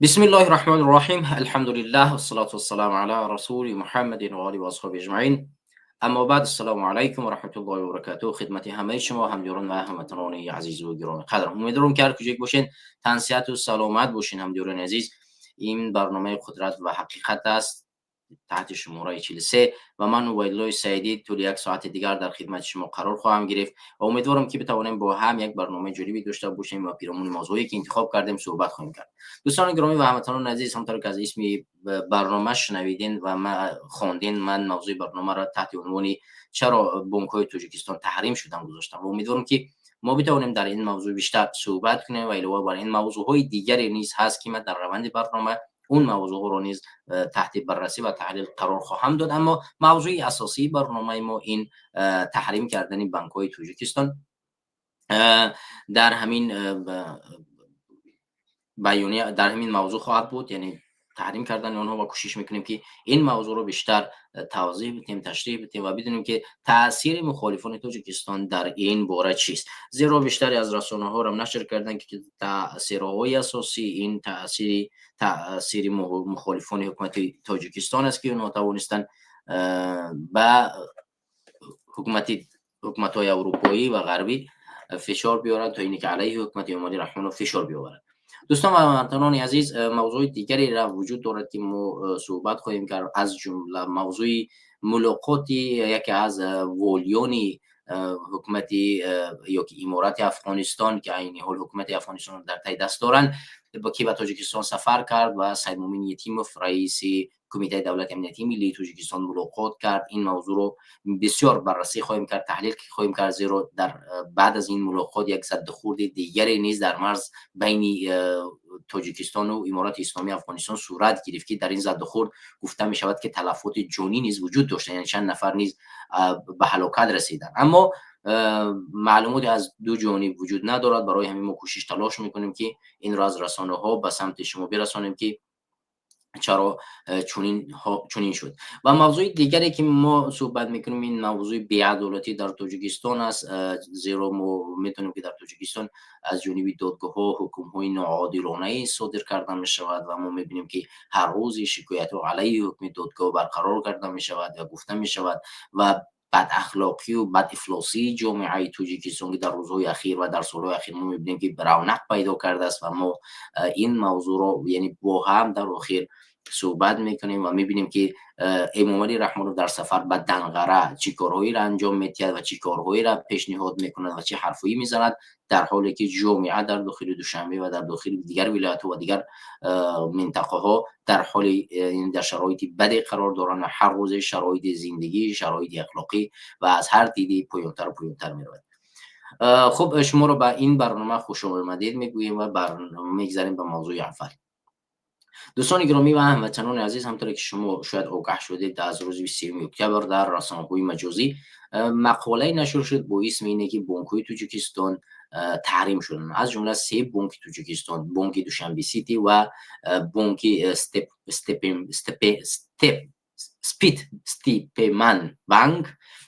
بسم الله الرحمن الرحیم. الحمد لله والصلاة والسلام علی رسول محمد و آله و اصحابه اجمعین. اما بعد، السلام علیکم و رحمت الله و برکاته. خدمت همه شما همدیران و هموطنان عزیز و گرامی قدرم، امیدوارم که هر کجای باشین تن صحت و سلامت باشین. همدیران عزیز، این برنامه قدرت و حقیقت است تحت شماره 43 و من ویلای سعیدی طول یک ساعت دیگر در خدمت شما قرار خواهم گرفت و امیدوارم که بتوانیم با هم یک برنامه جالبی داشته باشیم و پیرامون موضوعی که انتخاب کردیم صحبت خواهیم کرد. دوستان گرامی و هموطنان عزیز، همونطور که از اسم برنامه شنویدین و ما خواندین، من موضوع برنامه را تحت عنوان چرا بانک‌های تاجیکستان تحریم شدن گذاشتم و امیدوارم که ما بتوانیم در این موضوع بیشتر صحبت کنیم و علاوه بر این موضوعهای دیگری نیز هست که من در روند برنامه اون موضوع رو نیز تحت بررسی و تحلیل قرار خواهم داد. اما موضوع اساسی برنامه ما این تحریم کردن بانک‌های تاجیکستان در همین بیانیه در همین موضوع خواهد بود، یعنی تحریم کردن آنها، و کوشش میکنیم که این موضوع رو بیشتر توضیح بدیم، تشریح بدیم و بدونیم که تاثیر مخالفان تاجیکستان در این باره چیست. زیرا بیشتری از رسانه ها را نشر کردن که تاثیرهای اساسی این تاثیر مخالفان حکومت تاجیکستان است که اونها توانستن به حکومت‌های اروپایی و غربی فشار بیارند تا اینکه علیه حکومت امامی رحمان فشار بیاورند. دوستان و هموطنان عزیز، موضوع دیگری را وجود دارد که ما صحبت خواهیم کرد، از جمله موضوع ملاقات یکی از والیان حکومت یا که امارات افغانستان که عین حال حکومت افغانستان در تای دست دارند با که به تاجیکستان سفر کرد و سید مومن یتیموف رئیس کمیته دولت امنیتی ملی تاجیکستان ملاقات کرد. این موضوع رو بسیار بررسی خواهیم کرد، تحلیل خواهیم کرد، زیرا در بعد از این ملاقات یک ضدخورد دیگری نیز در مرز بین تاجیکستان و امارات اسلامی افغانستان صورت گرفت که در این ضدخورد گفته می شود که تلفات جانی نیز وجود داشته، یعنی چند نفر نیز به هلاکت رسیدند. اما معلوماتی از دو جانب وجود ندارد. برای همین ما کوشش تلاش میکنیم که این را از رسانه ها به سمت شما برسانیم که چرا چنین شد. و موضوع دیگری که ما صحبت میکنیم این موضوع بی‌عدالتی در تاجیکستان است، زیرا ما میتونیم که در تاجیکستان از جانب دادگاه ها حکم های ناعادلانه صادر کرده می شود و ما میبینیم که هر روز شکایت ها علیه حکم دادگاه برقرار کرده می شود و گفته می شود و بد اخلاقی و بد افلاسی جامعه تاجیکستان که در روزهای اخیر و در سالهای اخیر ما میبینیم که رونق پیدا کرده است و ما این موضوع رو یعنی با هم در اخیر صحبت میکنیم و میبینیم که امام علی رحمان در سفر به دنقره چی کارهایی را انجام میدهد و چی کارهایی را پیشنهاد میکند و چه حرفایی میزند، در حالی که جامعه در داخل دوشنبه و در داخل دیگر ولایت و دیگر منطقه ها در حال در شرایط بدی قرار دارند و هر روز شرایط زندگی، شرایط اخلاقی و از هر دیدی پایانتر و پایانتر میرود. خب شما رو به این برنامه خوش آمدید میگوییم و برنامه میگذاریم به موضوع اول. دوستان گرامی و هموطنان عزیز، همونطور که شما شاید آگاه شدید، از روز 23 اکتبر در رسانه‌های مجازی مقاله نشر شد با اسم اینه که بانک‌های تاجیکستان تحریم شدن، از جمله 3 بانک تاجیکستان: بانک دوشنبه سیتی و بانک استیپمن بانک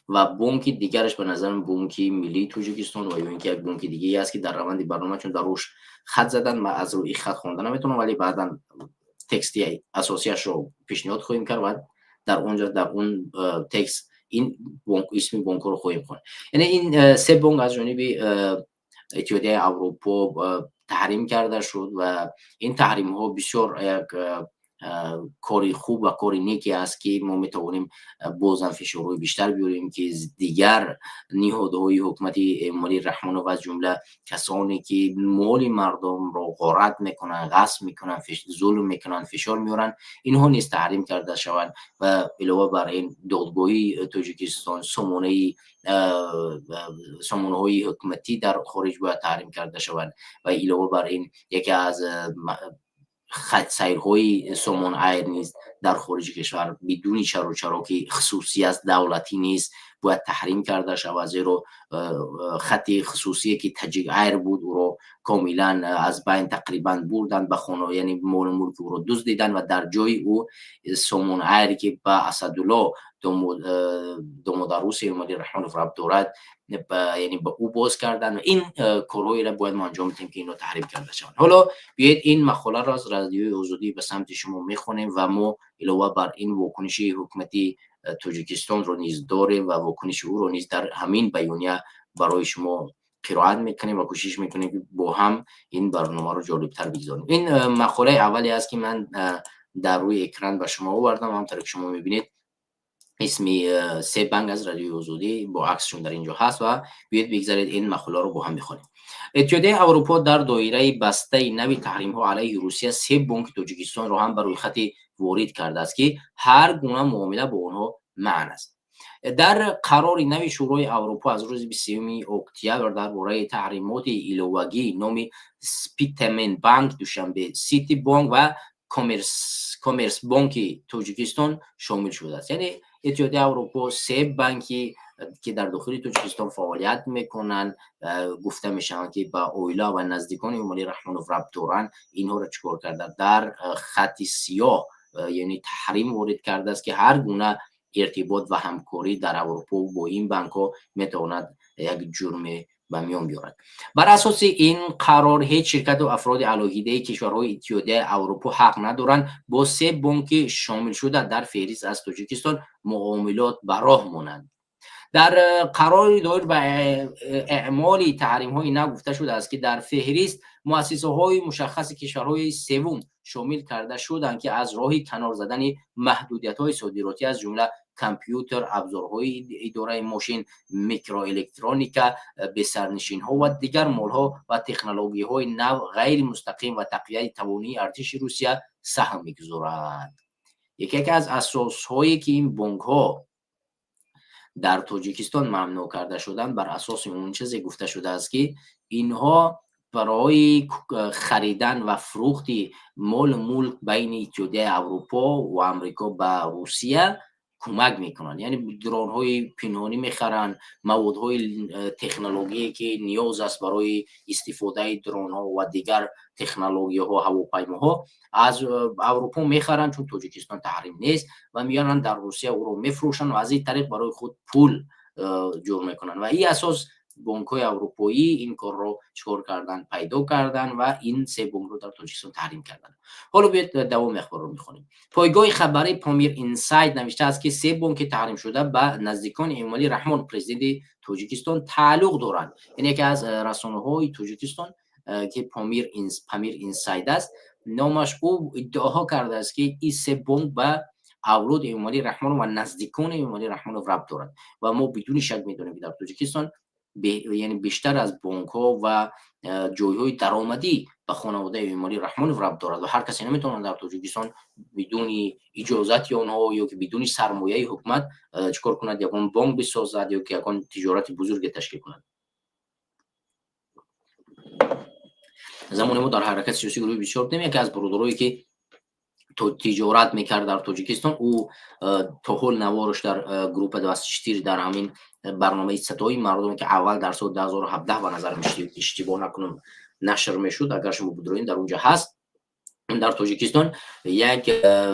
و بانک دیگرش به نظر بانک ملی تاجیکستان و یا اینکه یک بانک دیگه است که در روند برنامه چون در روش خط زدن و از روی خط خواندن نمیتونم، ولی بعدا تکستی اساسیش رو پیشنهاد خواهیم کرد و در اونجا در اون تکست این بانک اسم بانک رو خواهیم خواند. یعنی این 3 بانک از جانب اتحادیه اروپا تحریم کرده شد و این تحریم ها بسیار یک کاری خوب و کاری نیکی است که ما میتوانیم بازم فشارهای بیشتر بیاریم که دیگر نهادهای حکومت امامی رحمان و از جمله کسانی که مال مردم را غارت میکنن، غصب میکنن، ظلم میکنن، فشار میارن، اینها نیز تحریم کرده شوند و علاوه بر این دادگاهی تاجیکستان سامانه های حکومتی در خارج باید تحریم کرده شوند و علاوه بر این یکی از سیرهای سامان ایر نیز در خارج کشور بدون چرا که خصوصیت دولتی نیست باید تحریم کرده شود، زیرا خط خصوصی که تاجیک ایر بود او را کاملا از بین تقریبا بردن به خانه، یعنی مال ملک او را دزدیدن و در جای او سامان ایری که به اسدالله دوموداروس ایمالی رحمان رب دارد یعنی به او باز کردن و این کارهایی را باید ما انجام بدیم که اینو تحریم کرده شوند. حالا بیاید این مقاله را از رادیوی آزادی به سمت شما میخونیم و ما علاوه بر این واکنشی حکومتی تاجیکستان رو نیز داریم و واکنش او رو نیز در همین بیانیه برای شما قرائت میکنیم و کوشش میکنیم که با هم این برنامه رو جالبتر بگذاریم. این مقاله اولی است که من در روی اکران به شما آوردم. همونطور که شما میبینید اسمی 3 بانک از رادیوی آزادی با عکسشون در اینجا هست و بیاید بگذارید این مقاله رو با هم بخونیم. اتحادیه اروپا در دایره بسته نوی تحریم ها علیه روسیه 3 بانک تاجیکستان رو هم بر روی خط وارد کرده است که هر گونه معامله با آنها منع است. در قرار نوی شورای اروپا از روز 20 اکتبر درباره تحریمات ایلوگی نامی سپیتمن بانک دوشنبه، سیتی بانک و کامرس بانک تاجیکستان شامل شده است. یعنی اتحادیه اروپا 3 بانکی که در داخل تاجیکستان فعالیت میکنن گفته میشن که با اویلا و نزدیکان ایمالی رحمانوف ربط دارن، اینها را چکار کرده در خط سیاه یعنی تحریم وارد کرده است که هر گونه ارتباط و همکاری در اروپا با این بانک ها میتواند یک جرم به میان بیارد. بر اساس این قرار هیچ شرکت و افراد علاهیده کشورهای اتحادیه اروپا حق ندارند با 3 بانک شامل شده در فهرست از تاجیکستان معاملات به راه مانند. در قرار دایر به اعمال تحریم های نگفته شده است که در فهرست مؤسسه های مشخص کشورهای سوم شامل کرده شدند که از راه کنار زدن محدودیت های صادراتی از جمله کامپیوتر، ابزارهای اداره ماشین، میکرو الکترونیکا، بسرنشین ها و دیگر مال ها و تکنولوژی های نو غیر مستقیم و تقویت توانایی ارتش روسیه سهم میگذارند. یکی از اساس هایی که این بانک ها در تاجیکستان ممنوع کرده شدن بر اساس اون چیزی گفته شده است که اینها برای خریدن و فروخت مال ملک بین اتحادیه اروپا و امریکا به روسیه کمک میکنن. یعنی درون های پنهانی میخرن، مواد های تکنولوژی که نیاز است برای استفاده درون ها و دیگر تکنولوژی ها هواپیماها از اروپا میخرن چون تاجیکستان تحریم نیست و میارن در روسیه او رو میفروشن و از این طریق برای خود پول جور میکنن و این اساس بانک های اروپایی این کار رو چکار کردن پیدا کردن و این 3 بانک رو در تاجیکستان تحریم کردن. حالا بیاید دوام اخبار رو میخونیم. پایگاه خبری پامیر اینساید نوشته است که 3 بانک تحریم شده به نزدیکان ایمالی رحمان پرزیدنت تاجیکستان تعلق دارند. یعنی یکی از رسانه های تاجیکستان که پامیر اینساید است، نامش او ادعا کرده است که این 3 بانک به اولاد ایمالی رحمان و نزدیکان ایمالی رحمان ربط دارند و ما بدون شک میدونیم که در تاجیکستان یعنی بیشتر از بانک ها و جایهای درآمدی به خانواده ایمالی رحمان ربط دارد و هر کسی نمیتونه در تاجیکستان بدون اجازت اونها یا که بدون سرمایه حکومت چیکار کند، یکون بانک بسازد یا که یکون تجارت بزرگ تشکیل کند. زمان ما در حرکت سیاسی گروه 24 یکی از برادرایی که تجارت میکرد در تاجیکستان، او تا حال نوارش در گروه 24 در همین برنامه صدای مردم که اول در سال 2017 به نظر اشتباه نکنم نشر میشد، اگر شما بدونید در اونجا هست، در تاجیکستان یک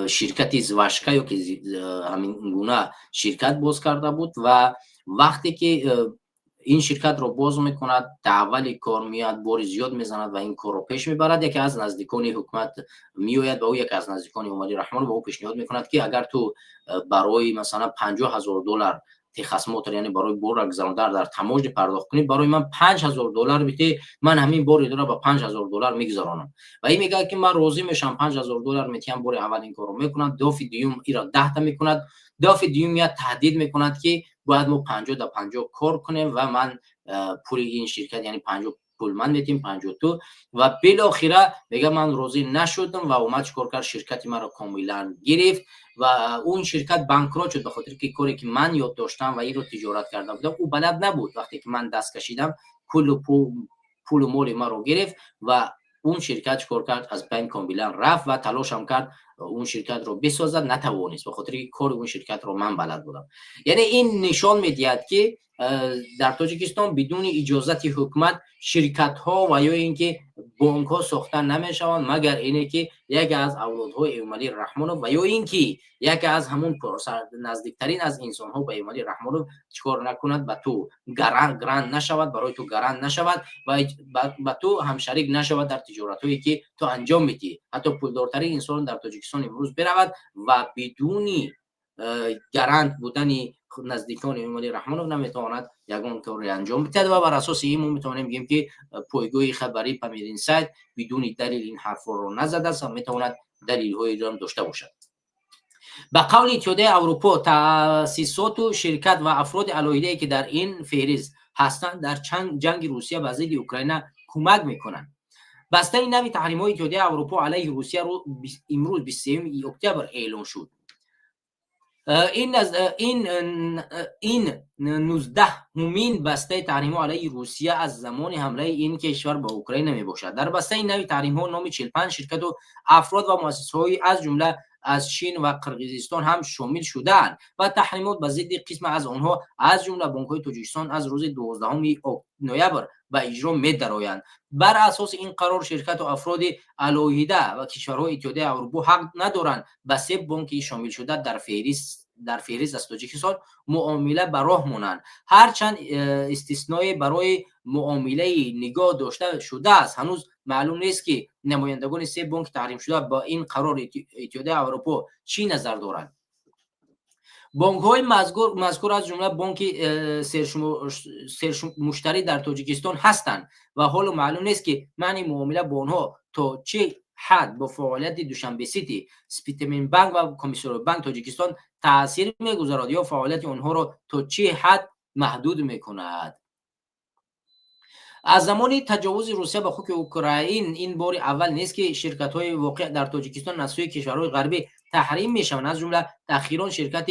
شرکتی زواشکا یا که همین گونه شرکت باز کرده بود و وقتی که این شرکت رو باز میکند اول کار میاد بار زیاد میزند و این کار رو پیش میبرد. یکی از نزدیکان حکومت میآید و او یکی از نزدیکان ایمالی رحمان با او پیشنهاد میکند که اگر تو برای مثلا $50,000 تخصمات یعنی برای بار گذراندن در تماجم پرداخت کنی، برای من $5,000 بده، من همین بار رو با $5,000 میگذرانم. و این میگه که من راضی میشم $5,000 میتیم بار اول این کارو میکنم، دفعه دوم ایرا 10 تا میکند، دفعه دوم میاد تهدید میکند که باید ما 50 تا 50 کار کنیم و من پول این شرکت یعنی 50 پول من میتیم 50 تو و بالاخره میگه من راضی نشدم و اومد چیکار کرد، شرکت من رو کاملا گرفت و اون شرکت بانکرات شد به خاطر که کاری که من یاد داشتم و این رو تجارت کردم بودم او بلد نبود. وقتی که من دست کشیدم کل پول مال ما رو گرفت و اون شرکت چیکار کرد، از بین کاملا رفت و تلاش هم کرد اون شرکت رو بسازد نتوانست، به خاطر کار اون شرکت رو من بلد بودم. یعنی این نشان میدهد که در تاجیکستان بدون اجازت حکومت شرکت ها و یا اینکه بانک ها ساختن نمیشوند مگر اینه که یکی از اولادهای ایمالی رحمانov و یا اینکه یکی از همون نزدیکترین از انسان ها به ایمالی رحمانov چیکار نکند، به تو گرند نشود، برای تو گرند نشود و به تو همشریک نشود در تجارت هایی که تو انجام میدی. حتی پولدارترین انسان در تاجیکستان امروز برود و بدون گرند بودنی نزدیکان ایمالی رحمانov نمیتواند یگان کاری انجام بده و بر اساس این میتونیم بگیم که پایگاه خبری پامیرین سایت بدون دلیل این حرف رو نزده است و میتواند دلیل هایی را داشته باشد. به قول اتحادیه اروپا تأسیسات و شرکت و افراد علایده که در این فهرست هستند در جنگ روسیه و ضد اوکراین کمک میکنند. بسته نوی تحریم های اتحادیه اروپا علیه روسیه رو امروز 23 اکتبر اعلام شد. این 19 همین بسته تحریم ها علیه روسیه از زمان حمله این کشور به اوکراین می باشد. در بسته این نوی تحریم ها نام 45 شرکت و افراد و مؤسسه های از جمله از چین و قرقیزستان هم شامل شدند و تحریمات به ضد قسم از آنها از جمله بانک های تاجیکستان از روز 12 نوامبر به اجرا می درآیند. بر اساس این قرار شرکت و افراد علیحده و کشورهای اتحادیه اروپا حق ندارند به سه بانک شامل شده در فهرست از تاجیکستان معامله به راه مانند. هرچند استثنایی برای معامله نگاه داشته شده است، هنوز معلوم نیست که نمایندگان سه بانک تحریم شده با این قرار اتحادیه اروپا چی نظر دارند. بانک های مذکور از جمله بانک مشتری در تاجیکستان هستند و حالا معلوم نیست که معنی معامله با آنها تا چه حد با فعالیت دوشنبه سیتی، سپیتمین بانک و کمیسیون بانک تاجیکستان تاثیر میگذارد یا فعالیت آنها را تا چه حد محدود میکند. از زمان تجاوز روسیه به خاک اوکراین این بار اول نیست که شرکت‌های واقع در تاجیکستان از سوی کشورهای غربی تحریم میشوند. از جمله اخیراً شرکت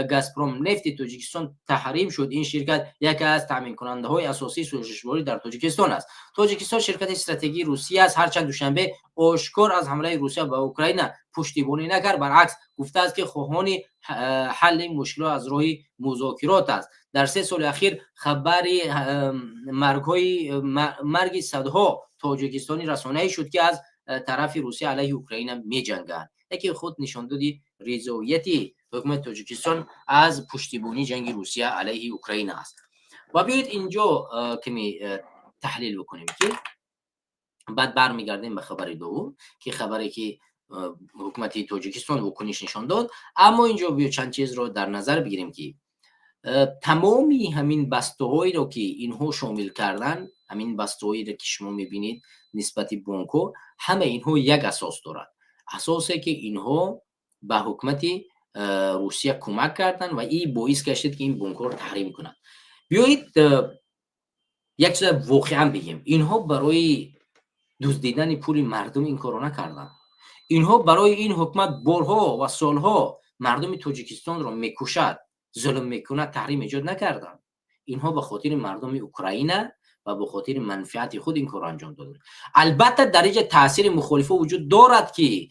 گازپروم نفت تاجیکستان تحریم شد. این شرکت یکی از تامین کننده های اساسی سوزشواری در تاجیکستان است. تاجیکستان شرکت استراتژیکی روسیه است، هرچند دوشنبه آشکار از حمله روسیه به اوکراین پشتیبانی نکرد. برعکس گفته است که خواهان حل مشکلات از راه مذاکرات است. در 3 سال اخیر خبر مرگ صدها تاجیکستانی رسانه‌ای شد که از طرف روسیه علیه اوکراین می‌جنگند. یکی خود نشان دادی رضایتی حکومت تاجیکستان از پشتیبانی جنگ روسیه علیه اوکراین است. و بیایید اینجا کمی تحلیل بکنیم که بعد برمیگردیم به خبر دوم که خبری که حکومت تاجیکستان واکنش نشان داد. اما اینجا بیا چند چیز رو در نظر بگیریم که تمامی همین بسته‌هایی رو که اینها شامل کردن، همین بسته‌هایی رو که شما می‌بینید نسبت بانک‌ها، همه اینها یک اساس دارد. اساسی که اینها به حکومت روسیه کمک کردن و این باعث گشت که این بانک‌ها رو تحریم کنند. بیایید یک چیز واقعا بگیم، اینها برای دزدیدن پول مردم این کارو نکردن. اینها برای این حکومت بارها و سالها مردم تاجیکستان رو میکشد، ظلم میکنه، تحریم ایجاد نکردن. اینها به خاطر مردم اوکراین و به خاطر منفعت خود این کار انجام دادن. البته در اینجا تاثیر مخالفه وجود دارد که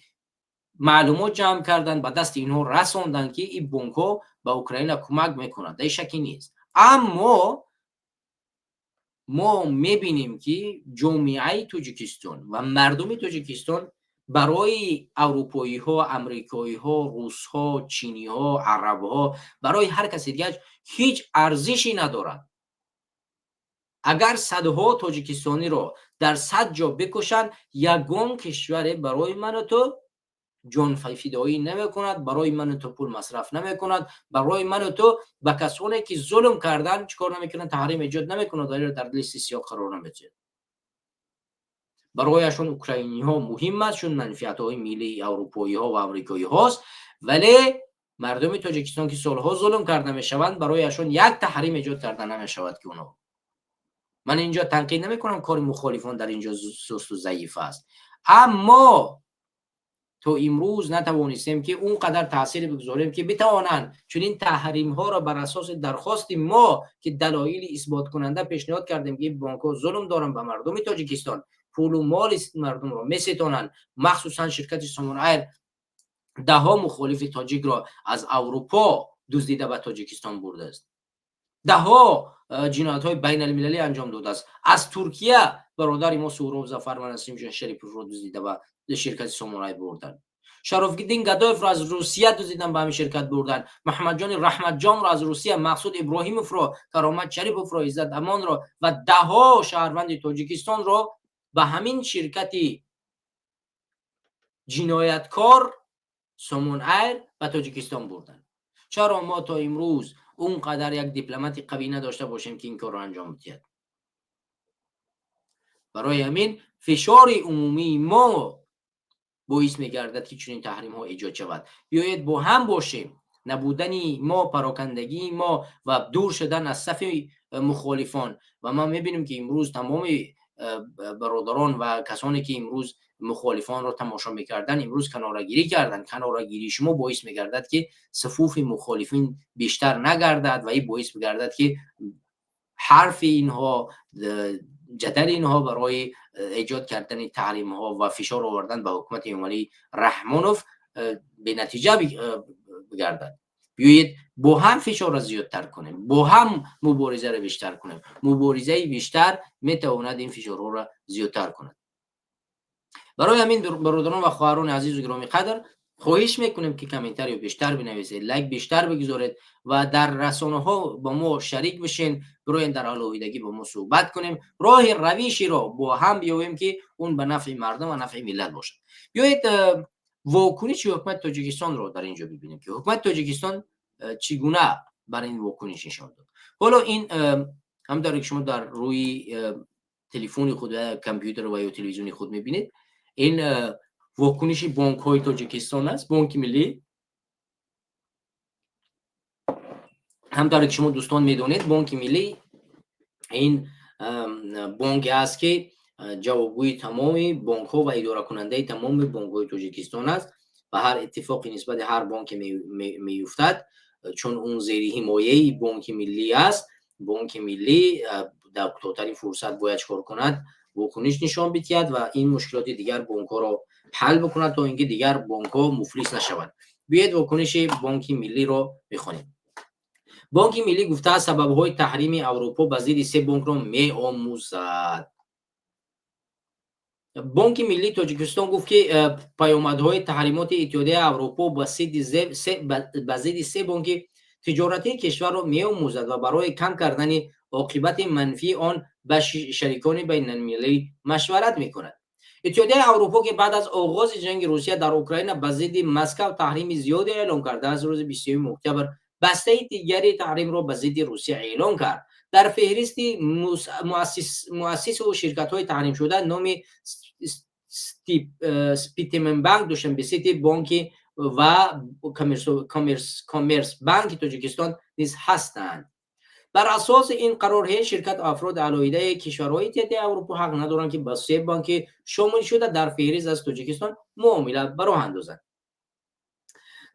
معلومات جمع کردن به دست اینها رساندن که این بانک ها به اوکراین کمک میکنند، در شکی نیست. اما ما میبینیم که جامعه تاجیکستان و مردم تاجیکستان برای اروپایی ها، امریکایی ها، روس ها، چینی ها، عرب ها، برای هر کسی دیگه هیچ ارزشی ندارد. اگر صدها تاجیکستانی رو در 100 جا بکشن، یگان کشور برای من و تو جان فدایی نمی کند، برای من و تو پول مصرف نمی کند، برای من و تو به کسانی که ظلم کردن چیکار نمی کنند، تحریم ایجاد نمی کند، در لیست سیاه قرار نمیده. برایشون اوکراینی ها مهم است، چون منفعت های ملی اروپایی ها و امریکایی هاست، ولی مردم تاجیکستان که سالها ظلم کرده می شوند برایشون یک تحریم ایجاد کرده نمی شود که اونها. من اینجا تنقید نمی کنم کار مخالفان در اینجا سست و ضعیف است، اما تو امروز نتوانستیم که اونقدر تاثیر بگذاریم که بتوانند چون این تحریم ها را بر اساس درخواست ما که دلایل اثبات کننده پیشنهاد کردیم که بانک ها ظلم دارن به مردم تاجیکستان، پول و مال مردم را میستانند، مخصوصا شرکت سامون ایر دهها مخالف تاجیک را از اروپا دزدیده به تاجیکستان برده است. دهها جنایت‌های بین المللی انجام داده است. از ترکیه برادر ما سهراب ظفر و نسیم جان شریفوف را دزدیده به شرکت سامورای بردن. شرافالدین گدایف را از روسیه دزدیدن به همین شرکت بردن. محمد جان رحمت جان را از روسیه، مقصود ابراهیموف را، کرامت شریفوف را، عزت امان را و دهها شهروند تاجیکستان را به همین شرکت جنایتکار سامون ایر و تاجیکستان بردن. چرا ما تا امروز اونقدر یک دیپلمات قوی نداشته باشیم که این کار رو انجام بده؟ برای همین فشار عمومی ما باعث می‌گردد که چنین تحریم ها ایجاد شود. بیایید با هم باشیم. نبودن ما، پراکندگی ما و دور شدن از صف مخالفان و ما می‌بینیم که امروز تمام برادران و کسانی که امروز مخالفان رو تماشا می‌کردن امروز کناره‌گیری کردن. کناره‌گیری شما باعث می‌گردد که صفوف مخالفین بیشتر نگردد و این باعث می‌گردد که حرف اینها، جدل اینها برای ایجاد کردن تحریم ها و فشار آوردن به حکومت امالی رحمانوف به نتیجه بگردد. بیایید با هم فشار را زیادتر کنیم، با هم مبارزه را بیشتر کنیم. مبارزه بیشتر میتواند این فشارها را زیادتر کند. برای همین برادران و خواهران عزیز و گرامی قدر خواهش میکنیم که کامنتاری بیشتر بنویسید، لایک بیشتر بگذارید و در رسانه ها با ما شریک بشین. برای در آلودگی با ما صحبت کنیم، راه روشی را با هم بیایم که اون به نفع مردم و نفع ملت باشه. بیایید واکنش حکومت تاجیکستان رو در اینجا ببینیم که حکومت تاجیکستان چگونه بر این واکنش نشان داد. حالا این همونطور که شما در روی تلفن خود و کامپیوتر و یا تلویزیون خود میبینید، این واکنش بانک های تاجیکستان است. بانک ملی، همونطور که شما دوستان میدونید، بانک ملی این بانک است که جوابگوی تمام بانک ها و اداره کننده تمام بانک های تاجیکستان است و هر اتفاقی نسبت هر بانک میافتد چون اون زیر حمایه بانک ملی است. بانک ملی در کوتاه‌ترین فرصت باید کار کند، واکنش نشان بدهد و این مشکلات دیگر بانک ها را حل بکند تا اینکه دیگر بانک ها مفلس نشوند. بیاید واکنش بانک ملی را بخوانیم. بانک ملی گفته سبب‌های تحریم اروپا به ضد سه بانک را می‌آموزد. بانک ملی تاجیکستان گفت که پیامدهای تحریمات اتحادیه اروپا به ضد سه بانک تجارتی کشور را می‌آموزد و برای کم کردن عاقبت منفی آن به شریکان بین‌المللی مشورت می‌کند. اتحادیه اروپا که بعد از آغاز جنگ روسیه در اوکراین به ضد مسکو تحریم زیادی اعلام کرده از روز 20 اکتبر بسته دیگری تحریم را به ضد روسیه اعلام کرد. در فهرست مؤسس و شرکت‌های تحریم شده نام سپیتمن بانک، دوشنبه سیتی بانک و کامرس بانک تاجیکستان نیز هستند. بر اساس این قرارهای شرکت افراد علاوه کشورهای اتحادیه اروپا حق ندارند که با سه بانک شامل شده در فهرست از تاجیکستان معامله براه اندازند.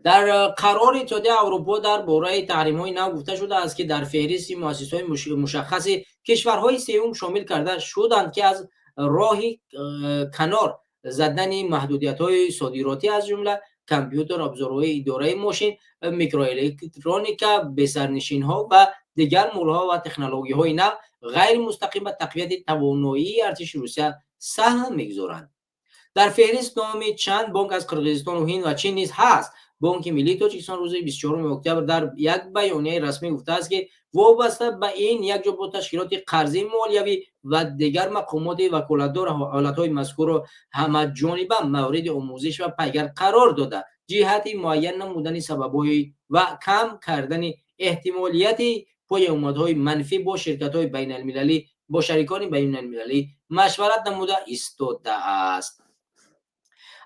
در قرار اتحادیه اروپا در باره تحریم‌های نو گفته شده است که در فهرست مؤسسه‌های مشخص کشورهای سوم شامل کرده شدند که از راه کنار زدن محدودیت‌های صادراتی از جمله کامپیوتر، ابزارهای اداره ماشین، میکروالکترونیکا، بسرنشین‌ها و دیگر مول‌ها و تکنولوژی‌های نو غیر مستقیم به تقویت توانایی ارتش روسیه سهم می‌گذارند. در فهرست نام چند بانک از قرقیزستان و هند و چین نیز هست. بانک ملی تاجیکستان روز 24 اکتبر در یک بیانیه رسمی گفته است که وابسته به این یک جا با تشکیلات قرضه مالیوی و دیگر مقامات وکالتدار حالت‌های مذکور را همه‌جانبه مورد آموزش و پیگرد قرار داده، جهت معین نمودن سبب‌های و کم کردن احتمالیت پیامدهای منفی با شرکت‌های بین‌المللی با شریکان بین‌المللی مشورت نموده ایستاده است.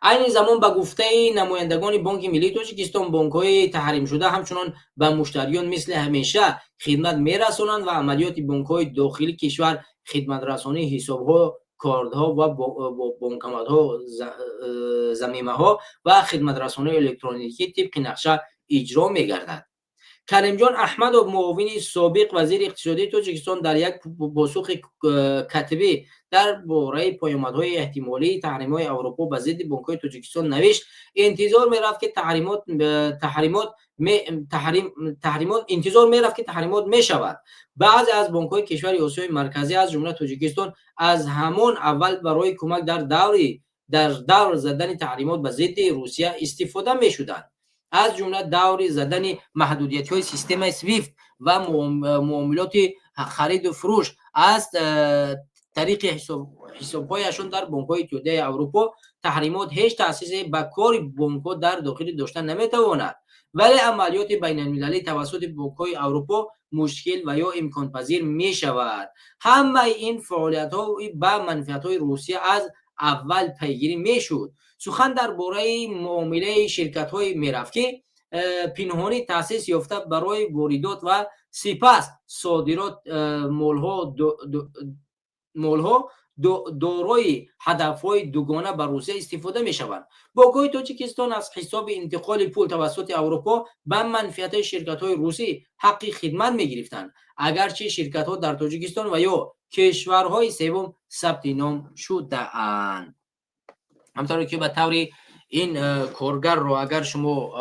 این زمان به گفته نمایندگان بانک ملی تاجیکستان، بانک‌های تحریم شده همچنان به مشتریان مثل همیشه خدمت می‌رسانند و عملیات بانک‌های داخلی کشور، خدمت رسانی حساب‌ها، کاردها و بانکمات‌ها، ضمیمه‌ها و خدمت رسانی الکترونیکی طبق نقشه اجرا می‌گردد. کریمجان احمدov معاون سابق وزیر اقتصادی تاجیکستان در یک پاسخ کتبی درباره پیامدهای احتمالی تحریم‌های اروپا به ضد بانک‌های تاجیکستان نوشت انتظار می‌رفت که تحریمات می‌شود. بعضی از بانک‌های کشور آسیای مرکزی از جمله تاجیکستان از همان اول برای کمک در دور زدن تحریمات به ضد روسیه استفاده می‌شدند. از جمله دور زدن محدودیت‌های سیستم سویفت و معاملات خرید و فروش از طریق حساب‌هایشان در بانک‌های اتحادیه اروپا. تحریمات هیچ تأسیسی به کار بانک‌ها در داخل داشتن نمی‌تواند، ولی عملیات بین‌المللی توسط بانک‌های اروپا مشکل و یا امکان پذیر می‌شود. همه این فعالیت‌ها به منفعت‌های روسیه از اول پیگیری می‌شد. سخن درباره معامله شرکت‌های میرفتی پنهانی تأسیس یافته برای واردات و سپس صادرات مالها دارای هدف‌های دوگانه بر روسیه استفاده می‌شوند. بانک‌های تاجیکستان از حساب انتقال پول توسط اروپا به منفعت شرکت‌های روسی حق خدمت می‌گرفتند، اگرچه شرکت‌ها در تاجیکستان و یا کشورهای سوم ثبت نام شده‌اند. همطور که به طور این کارگر رو اگر شما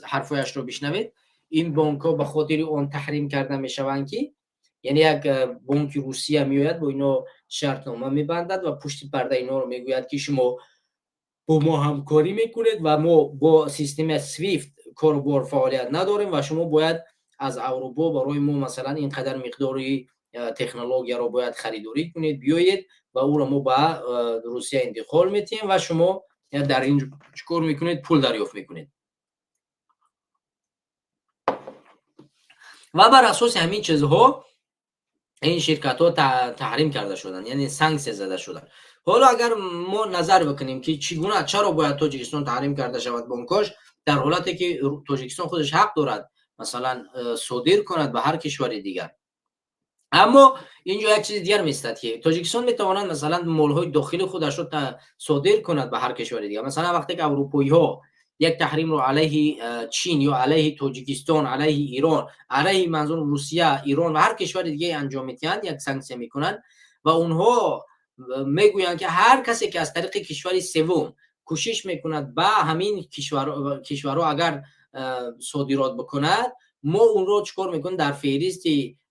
حرفایش رو بشنوید، این بانک ها به خاطر اون تحریم کرده میشوند که یعنی یک بانک روسیه میآید با اینا شرطنامه میبندد و پشت پرده اینا رو میگوید که شما با ما همکاری میکنید و ما با سیستم سویفت کاربار فعالیت نداریم و شما باید از اروپا برای ما مثلا اینقدر مقداری تکنولوژی رو باید خریداری کنید، بیایید و او رو ما به روسیه انتقال میتیم و شما در این چیکار میکنید؟ پول دریافت میکنید. و بر اساس همین چیزها این شرکت ها تحریم کرده شدن، یعنی سانکسیون زده شدن. حالا اگر ما نظر بکنیم که چرا باید تاجیکستان تحریم کرده شود بانکاش، در حالتی که تاجیکستان خودش حق دارد مثلا صادر کند به هر کشور دیگر. اما اینجا یک چیز دیگر میستد که تاجیکستان میتواند مثلا مال‌های داخلی خودش را صادر کند به هر کشور دیگر. مثلا وقتی که اروپایی ها یک تحریم رو علیه چین یا علیه تاجیکستان، علیه ایران، علیه منظور روسیه، ایران و هر کشور دیگه انجام میدهند، یک سانکسیون میکنند و اونها میگویند که هر کسی که از طریق کشور سوم کوشش میکند به همین کشورها اگر صادرات بکند، ما اون رو چیکار میکنیم؟ در فهرست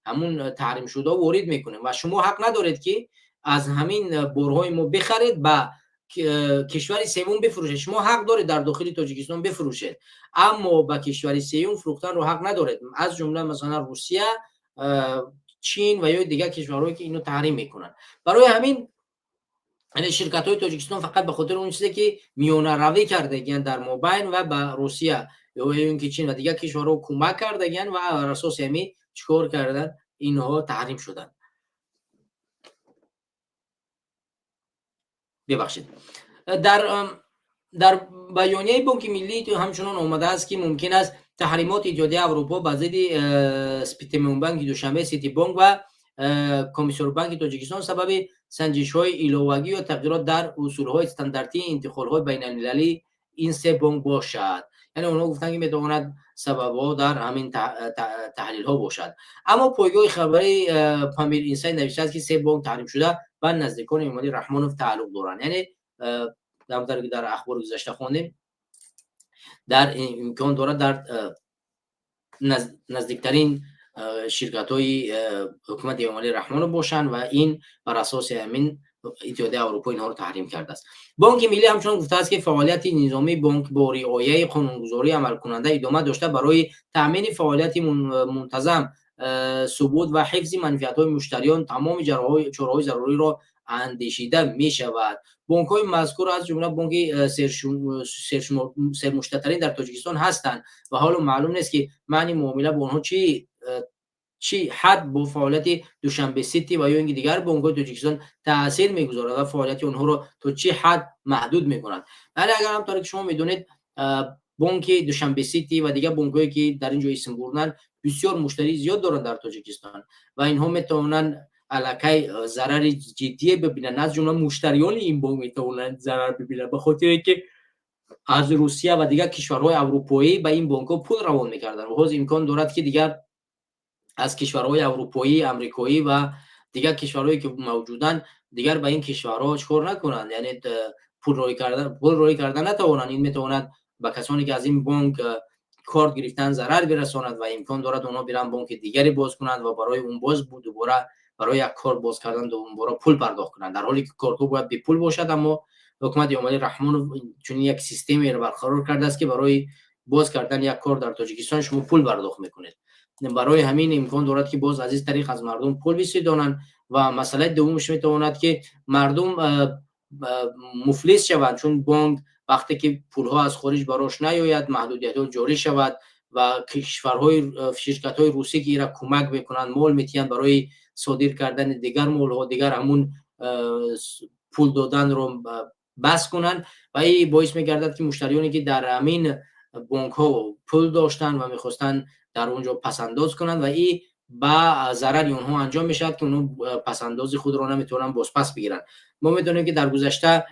همون تحریم شده وارد میکنیم و شما حق ندارید که از همین بورهای ما بخرید به کشور سوم بفروشید. شما حق دارید در داخل تاجیکستان بفروشید، اما به کشور سوم فروختن رو حق ندارید، از جمله مثلا روسیه، چین و یا دیگر کشورهایی که اینو تحریم میکنن. برای همین شرکت‌های تاجیکستان فقط به خاطر اون چیزی که میانه روی کردگن در مابین و به روسیه یا اینکه چین و دیگر کشورها کمک کردگن و بر اساس همین چیکار کردن؟ اینها تحریم شدن. ببخشید. در بیانیه بانک ملی همچنان آمده است که ممکن است تحریمات اتحادیه اروپا به ضد سپیتمون بانک دوشنبه، سیتی بانک و کمیسیون بانک تاجیکستان سبب سنجش‌های ایلوگی و تغییرات در اصول‌های استانداردی انتقال‌های بین‌المللی این سه بانک باشد. یعنی اونها گفتن که میتواند سبب‌ها در همین تحلیل‌ها باشد. اما پایگاه خبری پامیر اینساید نوشته است که سه بانک تحریم شده و نزدیکان امامعلی رحمانوف تعلق دارند. یعنی در اخبار گذشته خواندیم در امکان دارد در نزدیکترین شرکت‌های حکومت امامعلی رحمانوف باشند و این بر اساس همین اتحادیه اروپا اینها رو تحریم کرده است. بانک ملی همچنان گفته است که فعالیت نظامی بانک با رعایت قانونگذاری عمل کننده ادامه داشته برای تامین فعالیت منتظم، ثبات و حفظ منفعت‌های مشتریان تمام چاره‌های ضروری را اندیشیده می شود. بانک‌های مذکور از جمله بانک سرمشتترین در تاجیکستان هستند و حالا معلوم نیست که معنی معامله با آنها چی حد با فعالیت دوشنبه سیتی و یا اینکه دیگر بانک‌های تاجیکستان تاثیر می‌گذارد و فعالیت آنها را تا چه حد محدود می‌کند. ولی اگر همونطور که شما می‌دونید بانک دوشنبه سیتی و دیگر بانک‌هایی که در اینجا اسم بردن بسیار مشتری زیاد دارند در تاجیکستان و اینها می‌توانند علاقه ضرر جدی ببینن، از جمله مشتریان این بانک می‌توانند ضرر ببینن، به خاطر اینکه از روسیه و دیگر کشورهای اروپایی به این بانک ها پول روان میکردن و حاضر امکان دارد که دیگر از کشورهای اروپایی، امریکایی و دیگر کشورهایی که موجودن دیگر به این کشورها چکار نکنند، یعنی پول روی کردن نتوانند. این میتواند به کسانی که از این بانک کارت گرفتن ضرر برساند و امکان دارد اونها برن بانک دیگری باز کنند و برای اون باز بود دوباره برای یک کارت باز کردن دوباره پول پرداخت کنند، در حالی که کارت باید بی پول باشد. اما حکومت جمهوری رحمان چون یک سیستمی را برقرار کرده است که برای باز کردن یک کارت در تاجیکستان شما پول پرداخت میکنید. برای همین امکان دارد که باز از این طریق از مردم پول بستانند و مسئله دومش میتواند که مردم مفلس شوند، چون بانک وقتی که پولها از خارج براش نیاید محدودیت‌ها جاری شود و کشورهای شرکت‌های روسی که ایرا کمک میکنند مال میتیان برای صادر کردن دیگر مال‌ها دیگر همون پول دادن رو بس کنند و این باعث میگردد که مشتریانی که در همین بانک‌ها پول داشتن و میخواستن در اونجا پسنداز کنند و این با ضرری اونها انجام میشد که اونها پسنداز خود را نمیتونن بازپس بگیرن. ما میدونیم که در گذشته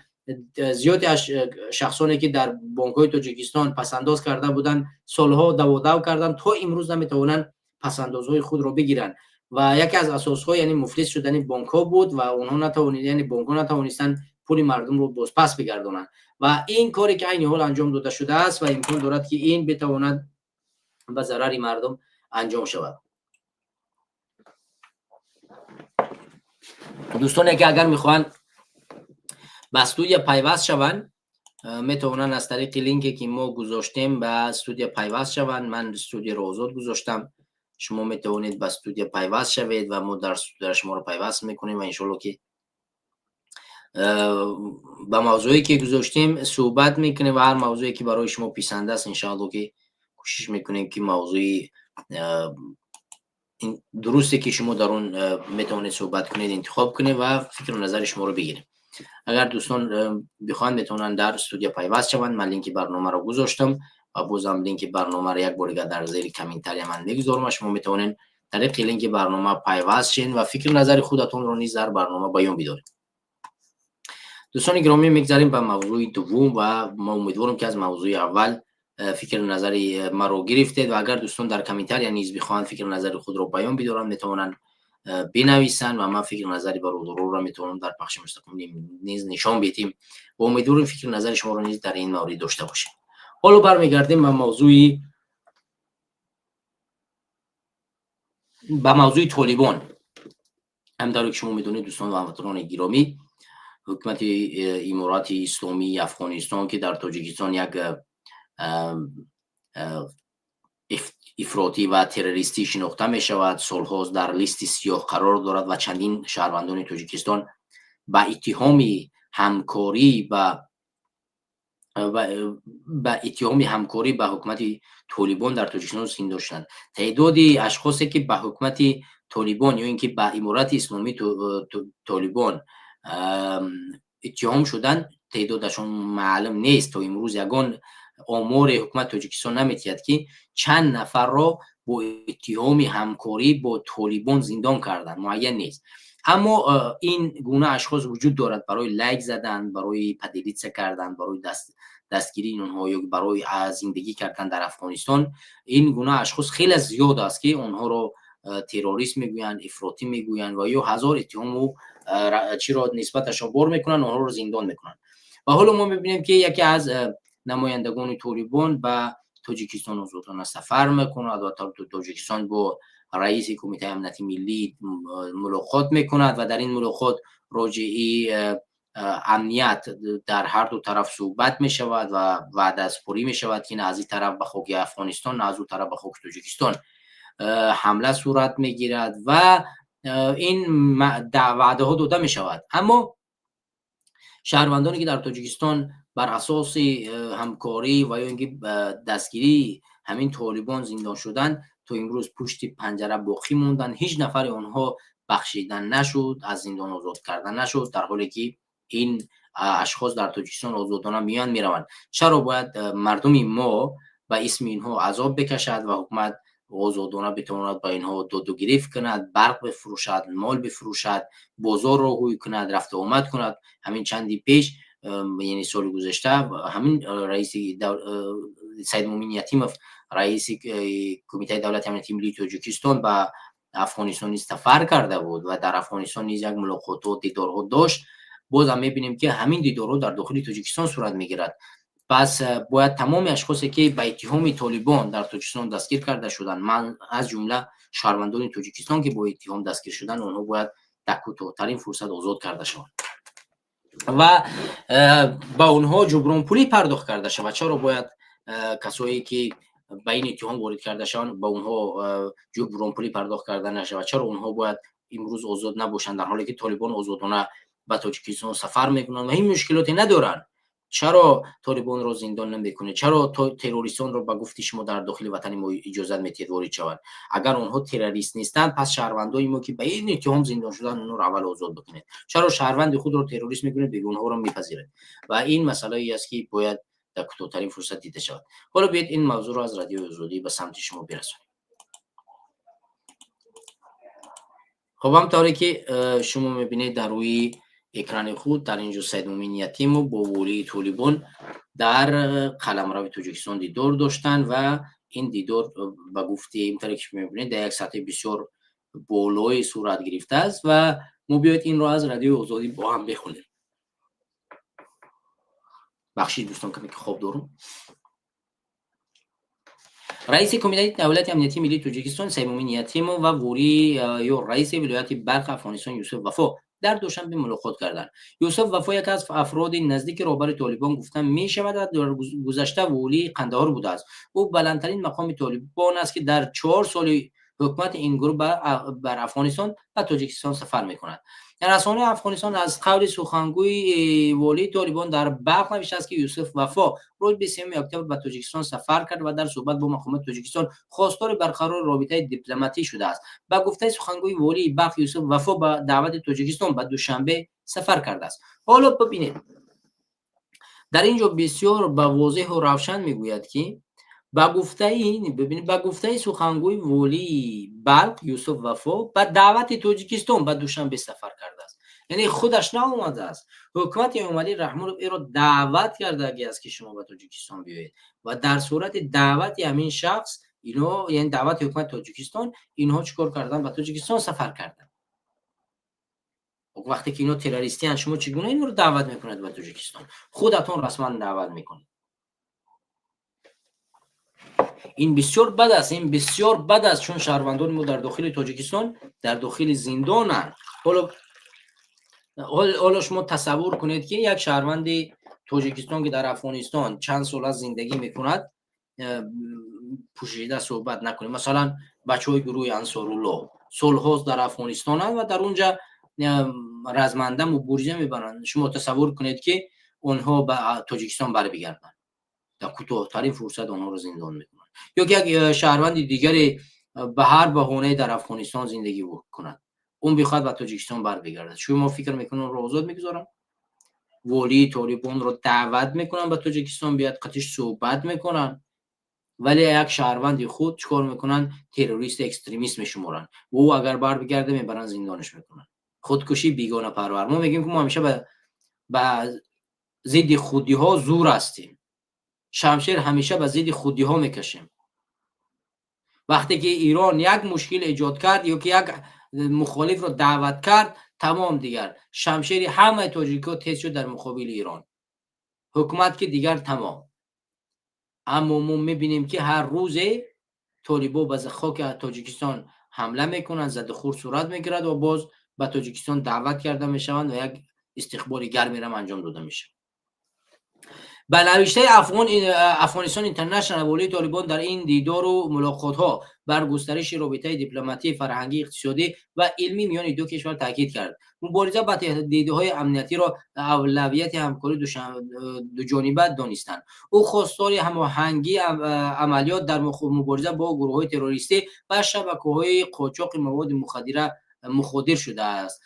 زیادی از شخصانی که در بانک‌های تاجیکستان پسنداز کرده بودن سالها دو کردن تا امروز نمیتونن پسندازهای خود را بگیرن و یکی از اساس‌ها یعنی مفلس شدن بانک‌ها بود و اونها نتوانیدن، یعنی بانک‌ها نتوانستن پول مردم رو بازپس بگردونن و این کاری که این حال انجام داده شده است و امکان دارد که این بتواند به ضرر مردم انجام شود. دوستانی که اگر میخوان به استودیو پیوست شوند میتونن از طریق لینکی که ما گذاشتیم به استودیو پیوست شوند. من استودیو رو آزاد گذاشتم، شما میتونید به استودیو پیوست شوید و ما در استودیو شما رو پیوست میکنیم و انشالله که با موضوعی که گذاشتیم صحبت میکنیم و هر موضوعی که برای شما پسند است انشالله که کوشش میکنیم که موضوعی درسته که شما در اون میتونید صحبت کنید، انتخاب کنید و فکر و نظر شما رو بگیریم. اگر دوستان بخواهند میتونن در استودیو پیوست شوند. من لینک برنامه رو گذاشتم و بازم لینک برنامه رو یک بار دیگه در زیر کامنتاری من میگذارم. شما میتونین طریق لینک برنامه پیوست شین و فکر و نظر خودتون رو نیز در برنامه بیان بدارید. دوستان گرامی میگذاریم به موضوع دوم و ما امیدوارم که از موضوع اول فکر و نظر ما رو گرفتید و اگر دوستان در کامنتاری نیز بخواهند فکر و نظر خود رو بیان بدارن میتونن بنویسن و ما فکر نظری برای رو میتونم در بخش مستقیم نیز نشان بدیم و امیدوارم فکر نظر شما رو نیز در این مورد داشته باشیم. حالا برمیگردیم به موضوع طالبان. همونطور که شما میدونید دوستان و هموطنان گرامی، حکومت امارات اسلامی افغانستان که در تاجیکستان یک افراطی و تروریستی شناخته می شود، سالهاست در لیست سیاه قرار دارد و چندین شهروندان تاجیکستان با اتهام همکاری با حکومت طالبان در تاجیکستان زندانی شدند. تعداد اشخاصی که به حکومت طالبان یا اینکه به امارات اسلامی طالبان اتهام شدن تعدادشون معلوم نیست. تا امروز یگان آمار حکومت تاجیکستان نمیتید که چند نفر را با اتهام همکاری با طالبان زندان کردن، معین نیست. اما این گونه اشخاص وجود دارد برای لایک زدن، برای پدیدیت کردن، برای دستگیری اونها یا برای زندگی کردن در افغانستان. این گونه اشخاص خیلی زیاد است که اونها رو تروریست میگویند، افراطی میگویند و یا هزار اتهام و چی را نسبتشون بار میکنن، اونها رو زندان میکنن. و حالا ما میبینیم که یکی از نمایندگان طالبان به تاجیکستان آزادانه سفر میکند و تاجیکستان با رئیس کمیته امنیت ملی ملاقات میکند و در این ملاقات راجعی امنیت در هر دو طرف صحبت می شود و وعده سپاری می شود که نه از این طرف به خاک افغانستان نه از اون طرف به خاک تاجیکستان حمله صورت می گیرد و این وعده ها داده می شود. اما شهروندانی که در تاجیکستان بر اساس همکاری و یا اینکه دستگیری همین طالبان زندان شدن تا امروز پشت پنجره باقی موندن، هیچ نفر آنها بخشیدن نشد، از زندان آزاد کردن نشد، در حالی که این اشخاص در تاجیکستان آزادانه میان میروند. چرا باید مردم ما به اسم اینها عذاب بکشد و حکومت آزادانه بتواند با اینها داد و گریفت کند، برق بفروشد، مال بفروشد، بازار را هوی کند، رفت و آمد کند؟ همین چندی پیش یعنی سال گذشته همین رئیس سید مومن یتیموف رئیس کمیته دولت امنیتی ملی تاجیکستان به افغانستان سفر کرده بود و در افغانستان نیز یک ملاقات و دیدارها داشت. باز هم میبینیم که همین دیدارها در داخل تاجیکستان صورت میگیرد. پس باید تمام اشخاصی که به اتهام طالبان در تاجیکستان دستگیر کرده شدند، من از جمله شهروندان تاجیکستان که با اتهام دستگیر شدن، آنها باید در کوتاه‌ترین فرصت آزاد کرده شوند و با اونها جبران پولی پرداخت کرده شود. چرا باید کسایی که به این اتهام وارد کرده شوند با اونها جبران پولی پرداخت کرده نشود؟ چرا اونها باید امروز آزاد نباشند در حالی که طالبان آزادانه به تاجیکستان سفر میکنند و این مشکلاتی ندارند؟ چرا طالبان را زندان نمیکنه؟ چرا تروریستان را به گفت شما در داخل وطن ما اجازه میتید وارد شوند؟ اگر اونها تروریست نیستند، پس شهروندای ما که به این اتهام زندان شدن اونها را اول آزاد بکنید. چرا شهروند خود را تروریست میکنید بگید اونها را میپذیرید؟ و این مسئله ای است که باید در کوتاه‌ترین فرصت دیده شود. حالا بیاید این موضوع را از رادیو آزادی به سمت شما برسانیم. خب همطوری که شما میبینید در روی اکران خود، در اینجا سید مومن یتیم با والی طالبان در قلمرو تاجیکستان دیدار داشتن و این دیدار به گفته اینطوری که میبینید در یک سطح بسیار بالای صورت گرفته است و ما بیاید این را از رادیو آزادی با هم بخونیم. بخشید دوستان که خوب دارم. رئیس کمیته دولت امنیتی ملی تاجیکستان سید مومن یتیم و والی یا رئیس ولایت بلخ افغانستان یوسف وفا در دوشنبه ملاقات کردند. یوسف وفا یک از افراد نزدیک رهبر طالبان گفتن می شود در گذشته والی قندهار بوده است. او بلندترین مقام طالبان است که در 4 سال حکومت این گروه بر افغانستان و تاجیکستان سفر می کند. رسانه افغانستان از قول سخنگوی والی طالبان در بلخ نوشته است که یوسف وفا روز 23 اکتبر به تاجیکستان سفر کرد و در صحبت با مقامات تاجیکستان خواستار برقرار رابطه دیپلماتی شده است. با گفته سخنگوی والی بلخ، یوسف وفا به دعوت تاجیکستان به دوشنبه سفر کرده است. حالا ببینید در اینجا بسیار با واضح و روشن میگوید که با گفته سخنگوی والی بلخ، یوسف وفا به دعوت تاجیکستان به دوشنبه سفر کرده است. یعنی خودش ناآمده است. حکومت امالی رحمانوف ای را دعوت کرده است که شما به تاجیکستان بیایید و در صورت دعوت همین شخص اینا، یعنی دعوت حکومت تاجیکستان، اینها چیکار کردن؟ به تاجیکستان سفر کردن. وقتی که اینا تروریستی ان، شما چگونه این رو دعوت میکنید به تاجیکستان؟ خودتون رسما دعوت میکنید. این بسیار بد است، این بسیار بد است، چون شهروندان ما در داخل تاجیکستان در داخل زندانند. حالا شما تصور کنید که یک شهروند تاجیکستان که در افغانستان چند سال از زندگی میکند، پوشیده صحبت نکنیم، مثلا بچهای گروه انصارالله سالهاست در افغانستان و در اونجا رزمنده مبارزه میبرند. شما تصور کنید که اونها به تاجیکستان برمیگردند، در کوتاه‌ترین فرصت اونها رو زندان میکنند. یا که یک شهروند دیگری به هر بهانه‌ای در افغانستان زندگی کند، اون بخواد به تاجیکستان برگردد، شما فکر میکنن رو آزاد میگذارن؟ والی طالبان رو دعوت میکنن به تاجیکستان بیاد، قطعش صحبت میکنن، ولی یک شهروند خود چیکار میکنن؟ تروریست اکستریمیست میشمارن و او اگر برگرده میبرن زندانش میکنن. خودکشی بیگانه پرور. ما میگیم که ما همیشه به ضد خودی ها زور هستیم، شمشیر همیشه به ضد خودی ها میکشیم. وقتی که ایران یک مشکل ایجاد کرد یا که یک مخالف رو دعوت کرد، تمام دیگر شمشیر همه تاجیک‌ها تیز شد در مقابل ایران. حکومت که دیگر تمام. اما ما میبینیم که هر روز طالبان به خاک تاجیکستان حمله میکنند، زد خورد صورت میگیرد و باز به تاجیکستان دعوت کرده میشوند و یک استقبال گرمی را انجام داده میشه. به نوشته افغانستان اینترنشنال، والی طالبان در این دیدار و ملاقات ها بر گسترش رابطه دیپلماتی، فرهنگی، اقتصادی و علمی میان دو کشور تاکید کرد. مبارزه با تهدیدهای امنیتی را اولویت همکاری دو جانبه دانستند. او خواستار هماهنگی عملیات در مبارزه با گروه‌های تروریستی و شبکه‌های قاچاق مواد مخدر شده است.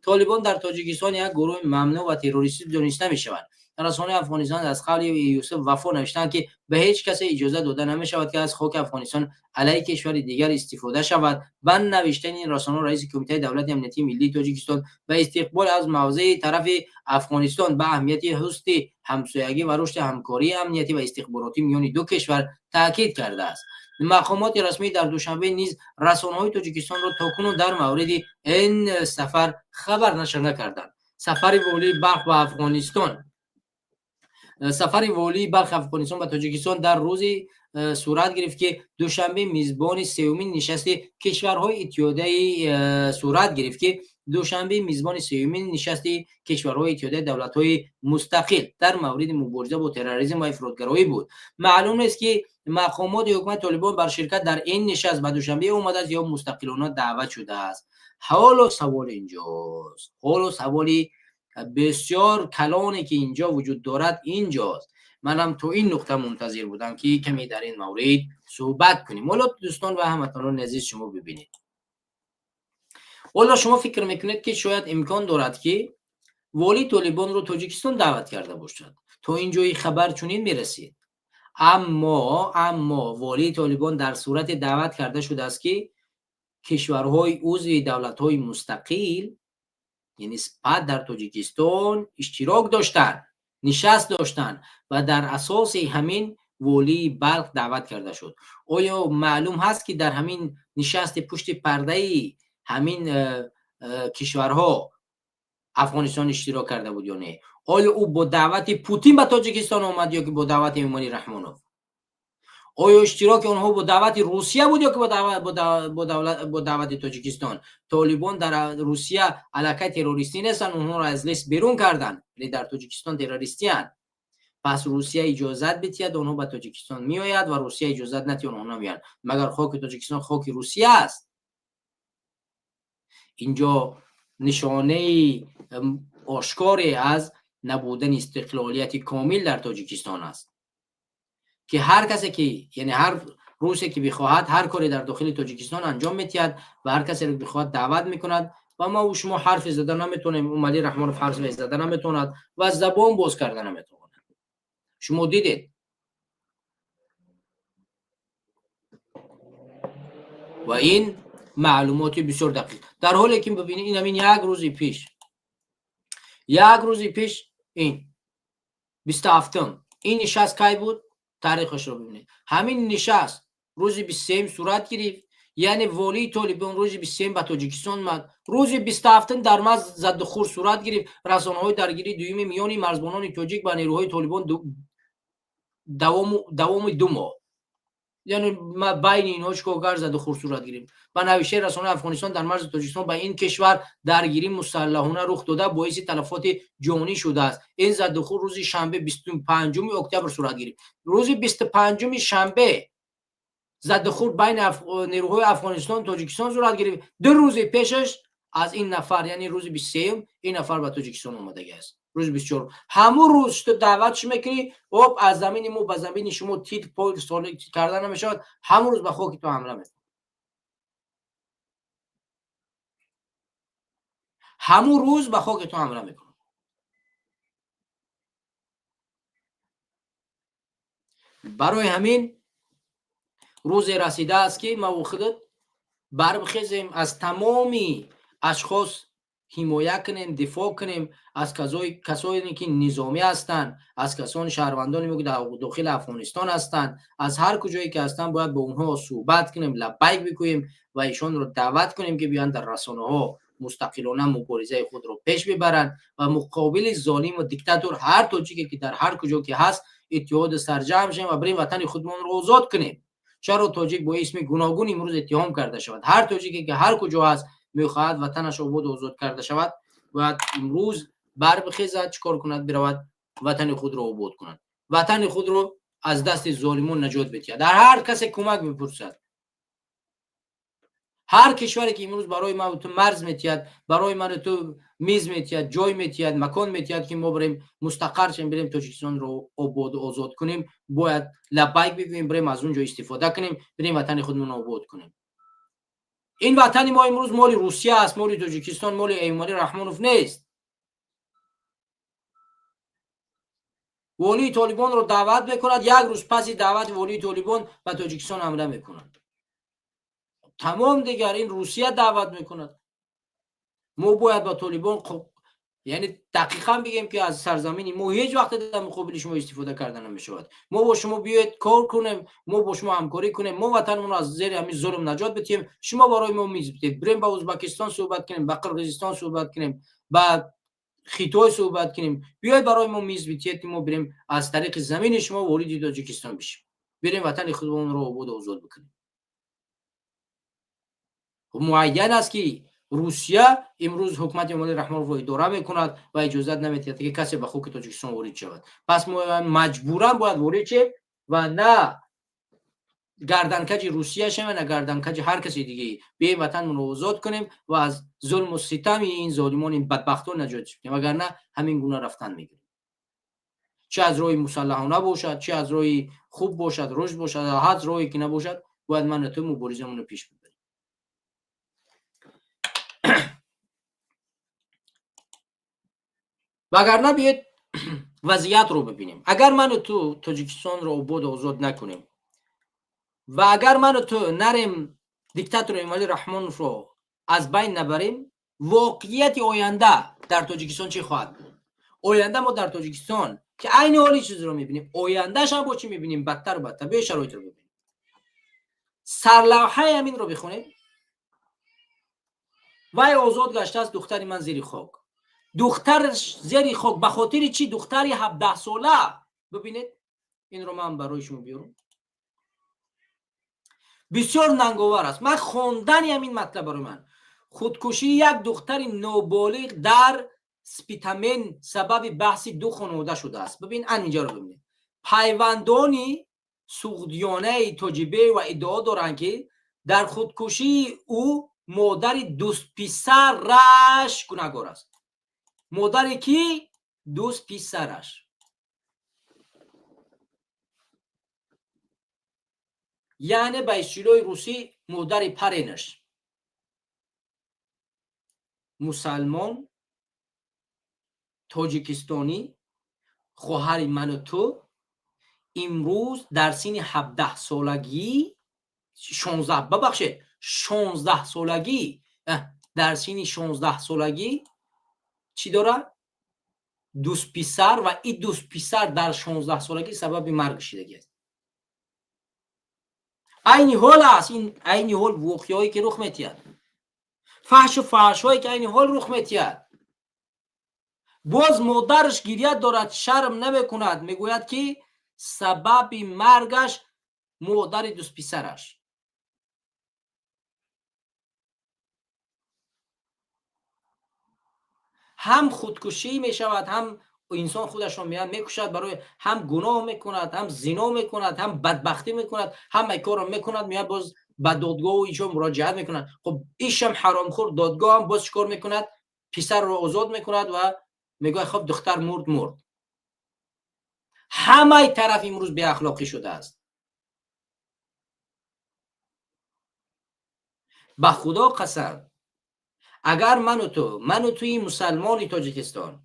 طالبان در تاجیکستان یک گروه ممنوع و تروریستی دانسته می‌شوند. رسانه افغانستان از قول یوسف وفا نوشتند که به هیچ کسی اجازه داده نمی شود که از خاک افغانستان علیه کشور دیگر استفاده شود. بند نوشتن این رسانه رئیس کمیته دولت امنیتی ملی تاجیکستان به استقبال از موضع طرف افغانستان به اهمیت حفظ همسایگی و رشد همکاری امنیتی و استخباراتی میان دو کشور تاکید کرده است. مقامات رسمی در دوشنبه نیز رسانه‌های تاجیکستان را تاکنون در مورد این سفر خبر نشر نکردند. سفر والی بلخ به افغانستان به تاجیکستان در روزی صورت گرفت که دوشنبه میزبان سومین نشست کشورهای اتحادیه دولت‌های مستقل در مورد مبارزه با تروریسم و افراطگرایی بود. معلوم است که مقامات حکومت طالبان بر شرکت در این نشست به دوشنبه اومده است یا مستقلانه دعوت شده است. حالا سوال اینجاست، سوالی بسیار کلانی که اینجا وجود دارد اینجاست. منم تو این نقطه منتظر بودم که کمی در این مورد صحبت کنیم. حالا دوستان و هموطنان عزیز شما ببینید، حالا شما فکر میکنید که شاید امکان دارد که والی طالبان رو تاجیکستان دعوت کرده باشد، تا اینجای خبر چنین میرسید. اما والی طالبان در صورت دعوت کرده شده است که کشورهای عضو دولت‌های مستقل یعنی سپاه در تاجیکستان اشتراک داشتن، نشست داشتن و در اساس همین والی بلخ دعوت کرده شد. آیا معلوم هست که در همین نشست پشت پرده همین کشورها افغانستان اشتراک کرده بود یا نه؟ آیا او با دعوت پوتین به تاجیکستان آمد یا که با دعوت ایمانی رحمانوف؟ آیا اشتراک آنها با دعوت روسیه بود یا که با دعوت تاجیکستان؟ طالبان در روسیه علاقه تروریستی نیستن، اونها را از لیست بیرون کردن، ولی در تاجیکستان تروریستی هستند. پس روسیه اجازت بتید اونها به تاجیکستان میآید و روسیه اجازت نتید اونها نمیان، مگر خاک تاجیکستان خاک روسیه است؟ اینجا نشانه آشکاری از نبودن استقلالیت کامل در تاجیکستان است که هر کسی که یعنی هر روسی که بخواهد هر کاری در داخل تاجیکستان انجام میتید و هر کسی رو بخواهد دعوت میکند و ما و شما حرف زده نمیتونیم، اومدی رحمانوف حرف زده نمیتوند و زبان باز کردن نمیتوند. شما دیدید و این معلوماتی بسیار دقیق، در حالی که ببینید این همین یک روز پیش این 27 این نشست کی بود؟ تاریخش رو ببینید. همین نشست روز 23 صورت گرفت، یعنی والی طالبان روز 23 به تاجیکستان اومد، روز 27 در مرز ضد خور صورت گرفت. رسانه‌های درگیری دویم میان مرزبانان تاجیک با نیروهای طالبان دوام 2 ماه، یعنی بین اینها چیکار ضد خور صورت گرفت. و نوشته رسانه افغانستان در مرز تاجیکستان با این کشور درگیری مسلحانه رخ داده باعث تلفات جانی شده است. این ضد خور روز شنبه 25 اکتبر صورت گرفت. روز 25 شنبه ضد خور بین نیروهای افغانستان تاجیکستان صورت گرفت. 2 روز پیشش از این نفر یعنی روز 23 این نفر به تاجیکستان اومده است. روز 24 همون روز تو دعوتش میکنی و از زمین مو به زمین شما تیت پول سال کردن نمیشود، همون روز به خاک تو حمله میکنه. همون روز به خاک تو حمله میکنه. برای همین روز رسیده است که ما خودت بربخیزیم از تمامی اشخاص حمایت کنیم، دفاع کنیم از کسایی که نظامی هستند، از کسان شهروندانی که در داخل افغانستان هستند، از هر کجایی که هستند باید با اونها صحبت کنیم، لبیک بگوییم و ایشان رو دعوت کنیم که بیان در رسانه‌ها مستقلانه مبارزه خود رو پیش ببرند و مقابل ظالم و دیکتاتور هر تاجیکی که در هر کجا که هست اتحاد سرجم شیم و بریم وطن خودمون رو آزاد کنیم. چرا تاجیک با اسم گوناگون امروز اتهام کرده شود؟ هر تاجیکی که هر کجا هست میخواهد وطنش آباد و آزاد کرده شود و امروز بربخیزد چیکار کند؟ برود وطن خود رو آباد کند، وطن خود رو از دست ظالمون نجات بدهد. در هر کسی کمک بپرسد. هر کشوری که امروز برای ما تو مرز میتید، برای ما تو میز میتید، جای میتید، مکان میتید که ما بریم مستقر شیم، بریم تاجیکستان رو آباد و آزاد کنیم، باید لبیک بگوییم، بریم از اونجا استفاده کنیم، بریم وطن خودمون آباد کنیم. این وطن ما امروز مال روسیه است، مال تاجیکستان، مال ایمانی رحمانوف نیست. والی طالبان رو دعوت بکند، یک روز پس دعوت والی طالبان به تاجیکستان حمله میکنند. تمام دیگر این روسیه دعوت میکند. ما باید با طالبان یعنی دقیقا بگیم که از سرزمینی ما هیچ وقت در مقابل شما استفاده کردن نمیشود. ما با شما بیاید کار کنیم، ما با شما همکاری کنیم، ما وطنمون از زیر همین ظلم نجات بدیم، شما برای ما میز بدید، بریم با ازبکستان صحبت کنیم، با قرقیزستان صحبت کنیم، با خیتوی صحبت کنیم، بیاید برای ما میز بدید که ما بریم از طریق زمین شما وارد تاجیکستان بشیم، بریم وطن خودمون رو آباد و آزاد بکنیم. معین است که روسیه امروز حکومت جمهوری رحمان رو اداره میکند و اجازه نمیدهد که کسی به خاک تاجیکستان وارد شود. پس ما مجبورا باید وارد شیم و نه گردنکج روسیه شیم، نه گردنکج هر کسی دیگه. به وطن رو آزاد کنیم و از ظلم و ستم این ظالمان، این بدبختان نجات بدیم، وگرنه همین گونه رفتن میگیریم. چه از روی مسلحانه باشد، چه از روی خوب باشد، رشد باشد، هر روی که نباشد، باید من تو مبارزمون رو پیش ببریم. وگرنه بیاید وضعیت رو ببینیم. اگر من و تو تاجیکستان رو آباد و آزاد نکنیم و اگر من و تو نریم دیکتاتور جمهوری رحمان رو از بین نبریم، واقعیت آینده در تاجیکستان چی خواهد بود؟ آینده ما در تاجیکستان که عین حالی چیزی رو میبینیم، آیندهش هم با چی میبینیم؟ بدتر و بدتر. به شرایط رو ببینیم. سرلوحه همین رو بخونیم. وای آزاد گشته است دختری من زیر خاک. دخترش زیر خاک به خاطر چی؟ دختری 17 ساله. ببینید این رو من برای شما بیارم. بسیار ننگاور است. من خواندن همین مطلب برای من. خودکشی یک دختر نابالغ در سپیتامن سبب بحث دو خانواده شده است. ببین اینجا رو ببینید. پیوندانی سوغدیانه تاجیبه و ادعا دارند که در خودکشی او مادر دوست پسرش گناهکار است. مادری کی؟ دوست پسرش. یعنی به اصطلاح روسی مادر پرینش. مسلمان تاجیکستانی خواهر من و تو امروز در سن 17 سالگی 16 سالگی در سن 16 سالگی چی داره؟ دوست پسر و این دوست پسر در 16 سالگی سبب مرگ شدگی است. این حال است، این حال واقعی که رخ میتید. فحش و فحش هایی که این حال رخ میتید. باز مادرش گریه دارد، شرم نمی کند، میگوید که سبب مرگش مادر دوست پسرش. هم خودکشی می شود، هم انسان خودش را میکشد، برای هم گناه میکند، هم زنا میکند، هم بدبختی میکند، هم این کار را میکند، میاد باز به دادگاه و ایشون مراجعت میکند. خب ایشم حرامخور، دادگاه هم باز چیکار میکند؟ پسر را آزاد میکند و میگه خب دختر مرد. همه طرف امروز بی اخلاقی شده است. به خدا قسم اگر من و توی مسلمان تاجیکستان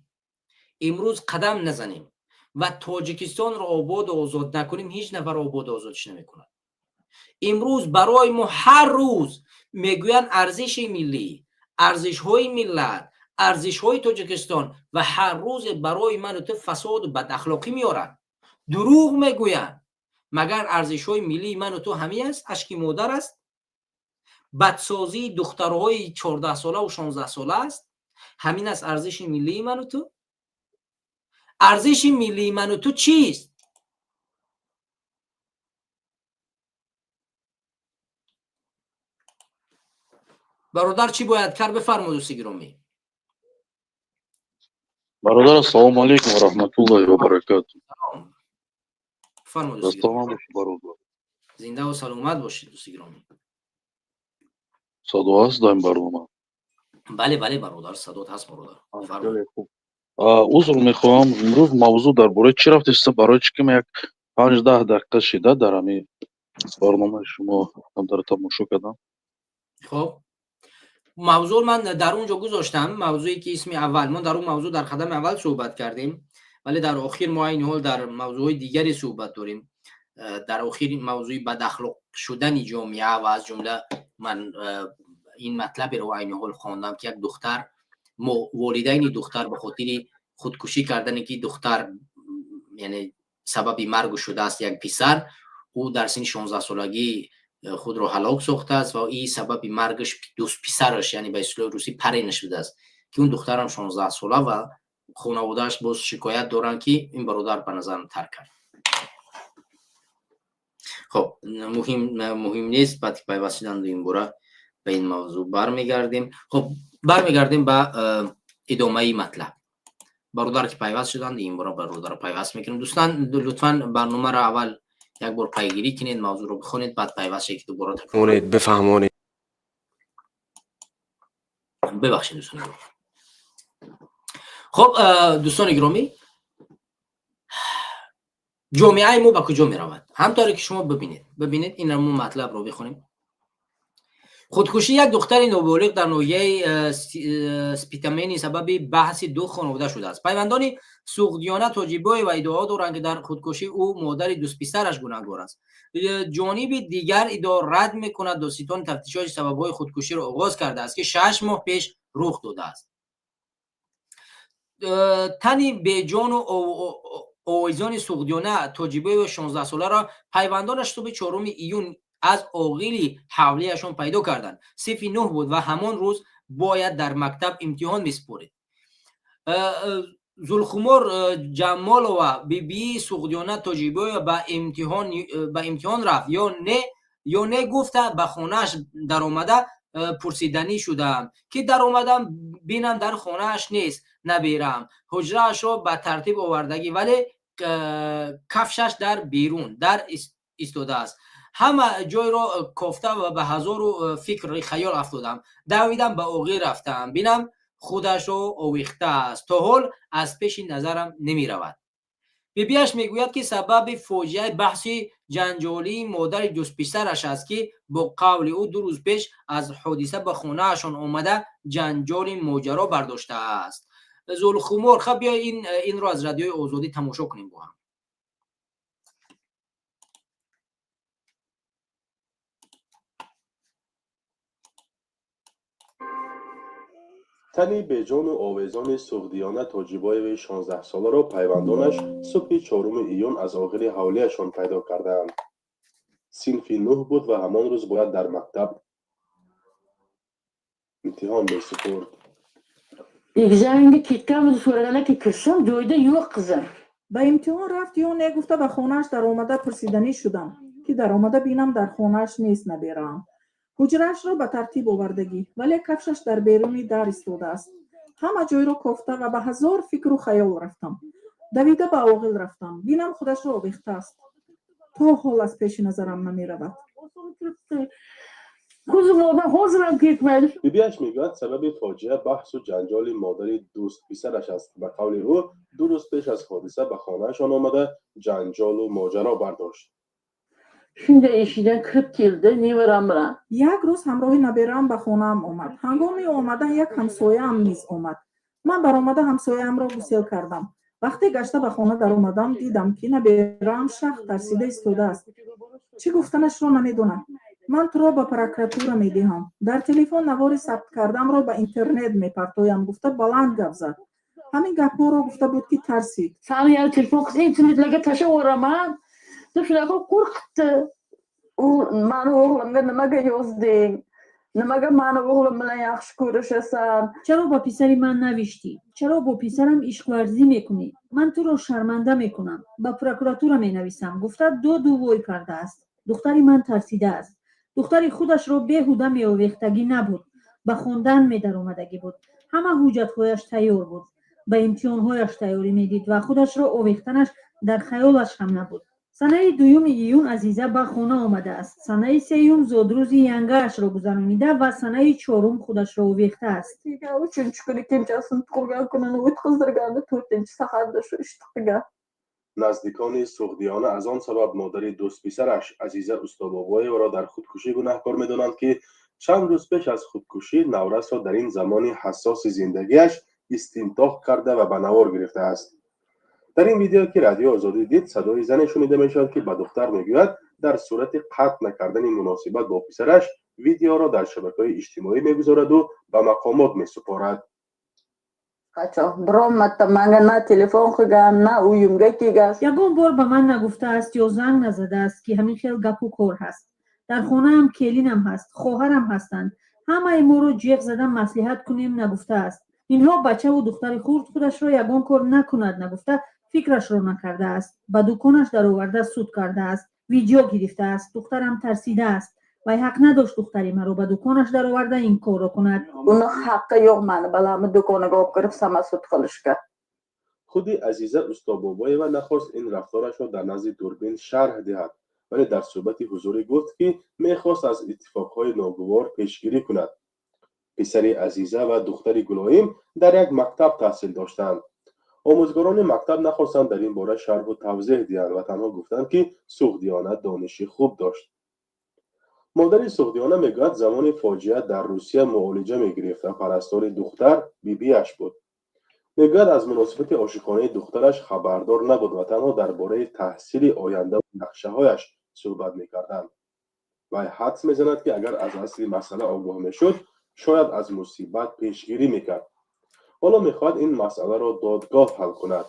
امروز قدم نزنیم و تاجیکستان را آباد و آزاد نکنیم، هیچ نفر آباد و آزادش نمی‌کند. امروز برای ما هر روز میگویند ارزش ملی، ارزش‌های ملت، ارزش‌های تاجیکستان و هر روز برای من و تو فساد و بد اخلاقی میارن. دروغ میگویند. مگر ارزش‌های ملی من و تو همین است؟ اشک مادر است؟ بدسازی دخترهای 14 ساله و 16 ساله است؟ همین است ارزش ملی من و تو؟ ارزش ملی من و تو چیست؟ برادر چی باید کرد؟ بفرمایید دوست گرامی. برادر السلام علیکم و رحمت الله و برکاته. بفرمایید دوست گرامی. برادر زنده و سلامت باشید دوست گرامی. صدا هست دایم برنامه؟ بله برادر صدات هست برادر. بفرمایید. عذر میخوام امروز موضوع درباره چی رفت است؟ برای چی که یک 5-10 دقیقه شده در همین برنامه شما هم در تماشا کردم. خب موضوع من در اونجا گذاشتم، موضوعی که اسم اول ما در اون موضوع در قدم اول صحبت کردیم. ولی در آخر ما این حال در موضوع دیگری صحبت داریم. در آخر موضوع بد اخلاق شدن جامعه و از جمله من این مطلب رو این حال خواندم که یک دختر والدین دختر به خاطر خودکشی کردن که دختر یعنی سبب مرگ شده است یک پسر، او در سن 16 سالگی خود را هلاک ساخته است و این سبب مرگش دوست پسرش یعنی به اصطلاح روسی پرینش شده است که اون دخترم 16 ساله و خانواده‌اش باز شکایت دارن که این برادر به نظر ترک کرد. خب مهم نیست، بعد که پیوستیدن این باره به این موضوع برمیگردیم. خب برمیگردیم به ادامه مطلب. برادر که پیوست شدن این باره برادر پیوست میکنیم. دوستان لطفاً برنامه را اول یک بار پیگیری کنید، موضوع رو بخونید، بعد پیوست یک دوباره تکرار بفهمونید. ببخشید دوستان. خب دوستان گرامی، جامعه ما به کجا می رود؟ همطوری که شما ببینید این مطلب رو بخونیم. خودکشی یک دختر نوبالغ در ناحیه سپیتامینی سبب بحث دو خانواده شده است. پیوندان سوغدیانه تاجیبای و ادعا دارند که در خودکشی او مادر دوست پسرش گناهکار است. جانب دیگر ادعا رد میکند داستان تفتیشات سببهای خودکشی را آغاز کرده است که 6 ماه پیش رخ داده است. تنی به جان و آویزان سوغدیانه تاجیبای و 16 ساله را پیوندانش صبح 4 ایون از عاقل حولیشان پیدا کردند. صف 9 بود و همان روز باید در مکتب امتحان میسپرید. زلخمار جمال و بی سوغدیانه تاجیبای به امتحان رفت یا نه گفته به خانهش در آمده پرسیدنی شدم که در آمدم بینم در خانهش نیست، نبیرم حجرهش را به ترتیب آوردگی ولی کفشش در بیرون در ایستاده است. همه جای را کافته و به هزار فکر خیال افتادم. دویدم به عاقل رفتم بینم خودش را آویخته است، تا حال از پیش نظرم نمی رود. بیبیش میگوید که سبب فاجعه بحث جنجالی مادر دوست پسرش است که با قول او 2 روز پیش از حادثه به خانه‌شان آمده جنجال ماجرا برداشته است. زلخمار. خب بیا این رو از رادیوی آزادی تماشا کنیم با هم. تنی به جان و آویزان سوغدیانه تاجیبای 16 ساله را پیوندانش صبح 4 ایون از عاقل حولیشان پیدا کردند. صنف 9 بود و همان روز باید در مکتب امتحان می‌سپرد. Egzamanga ketganmiz so'raganda kirsam joyda yo'q qizim. به امتحان رفت یا نگفته به خانهش در آمده پرسیدنی شدم که در آمده بینم در خانهش نیست، نبیرم حجرهش را به ترتیب آوردگی ولی کفشش در بیرونی در ایستاده است. همه جای را کافته و به هزار فکر و خیال رفتم. دویده به عاقل رفتم بینم خودش را آویخته است، تا حال از پیش نظرم نمی رود. بیبیش میگوید سبب فاجعه بحث و جنجال مادر دوست پسرش است. به قول او 2 روز پیش از حادثه به خانهشان آمده جنجال و ماجرا برداشت. Şimdi eşiden 40 yıldır nevaram bilan. یک روز همراه نبیرم به خانه‌ام آمد. هنگامی آمدن یک همسایه‌ام نیز آمد. من برآمده همسایه‌ام را گسیل کردم. وقتی گشته به خانه در آمدم دیدم که نبیرم شخ ترسیده ایستاده است. چی گفتنش را نمیدونم. من تو را به پروکراتور میدهم. در تلفن نوار ثبت کردم را به اینترنت میپرتایم گفته بلند گپ زد. همین گپ‌ها را گفته بود که ترسید. Sana ya telefon kız internetlarga tashlab yuboraman deb shunaqa qo'rqitdi. U mani o'g'limga nimaga yozding? Nimaga mani o'g'lim bilan yaxshi ko'rishasan? چرا با پسر من نوشتی؟ چرا با پسرم عشق ورزی میکنی؟ من تو رو شرمنده میکنم. با پروکراتور می نویسم. گفته دو کرده است. دختری من ترسیده است. دختری خودش رو بیهوده می آویختگی نبود. به خوندن می در اومدگی بود. همه حجت‌هایش تیار بود. به امتحان‌هایش تیاری میدید و خودش رو آویختنش در خیالش هم نبود. سنه 2 ایون عزیزه به خانه آمده است. سنه 3 زادروز ینگه‌اش را گذرانیده و سنه 4 خودش را آویخته است. Deyga 3-kuni kenchasini tug'ilgan kunini o'tkazdirganda 4-saharda shu ish qilgan. نزدیکان سوغدیانه از آن سبب مادر دوست پسرش عزیزه استادبابای او را در خودکشی گناهکار می‌دانند که چند روز پیش از خودکشی نورس را در این زمان حساس زندگیش استنطاق کرده و به نوار گرفته است. در این ویدیو که رادیو آزادی دید، صدای زنی شنیده میشد که به دختر میگوید در صورت قطع نکردن مناسبت با پسرش ویدیو را در شبکه‌های اجتماعی میگذارد و به مقامات میسپارد. برام مگه نه تلفن خگم نه اویمگه کیگست. یگون بار به من نگفته است یا زنگ نزده است که همین خیلی گپ و کار هست. در خانه هم کلینم هست، خواهرم هستند. همه ما رو جیغ زدن مصلحت کنیم نگفته است. اینها بچه و دختر خودش را یگان کار نکند نگفته فکرش را نکرده است. به دکانش در آورده سود کرده است. ویدیو گرفته است. دخترم ترسیده است. و حق نداشت دختری مرا به دکانش در آورده این کار را کند. اون حق yok من بلام دکانگاه گرفت سمسود خلش کرد. خودی عزیزه استابابایو نخواست این رفتارش را در نزد دوربین شرح دهد، ولی در صحبت حضوری گفت که میخواست از اتفاقهای ناگوار پیشگیری کند. پسر عزیزه و دختر گلایم در یک مکتب تحصیل داشتند. آموزگاران مکتب نخواستند در این باره شرح و توضیح دهند و تنها گفتند که سغدیانه دانش خوب داشت. مادر سغدیانه میگوید زمان فاجعه در روسیه معالجه میگرفت و پرستار دختر بیبیش بود. میگوید از مناسبت عاشقانه دخترش خبردار نبود و تنها درباره تحصیل آینده و نقشه‌هایش صحبت میکردند. و حدس میزند که اگر از اصل مسئله آگاه میشد شاید از مصیبت پیشگیری میکرد. حالا میخواد این مسئله را دادگاه حل کند.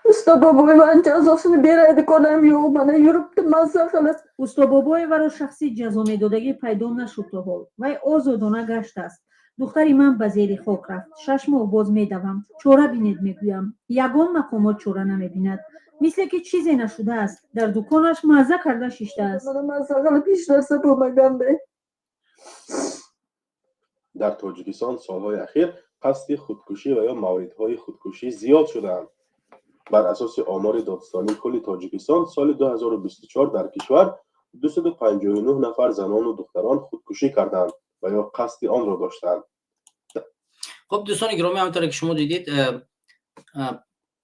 Usta babamı ben cezasını bir کنم یا من یورپ مزه خلط. استا بابای ورا شخصی جزا میدادگی پیدا نشد تا حال وی آزادانه گشت است. دختری من به زیر خاک رفت. 6 ماه باز میدوم. چاره بینید میگویم. یگان مقامات چاره نمیبیند. مثل که چیزی نشده است. در دکانش مزه کرده شیشته است. من مزه خلط پیش دسته بومگم به. در تاجیکستان سالهای اخیر قصد خودکشی و یا موردهای خودکشی زیاد شدند. بر اساس آمار دادستانی کل تاجیکستان سال 2024 در کشور 259 نفر زنان و دختران خودکشی کردند و یا قصد آن را داشتند. خب دوستان گرامی، همونطور که شما دیدید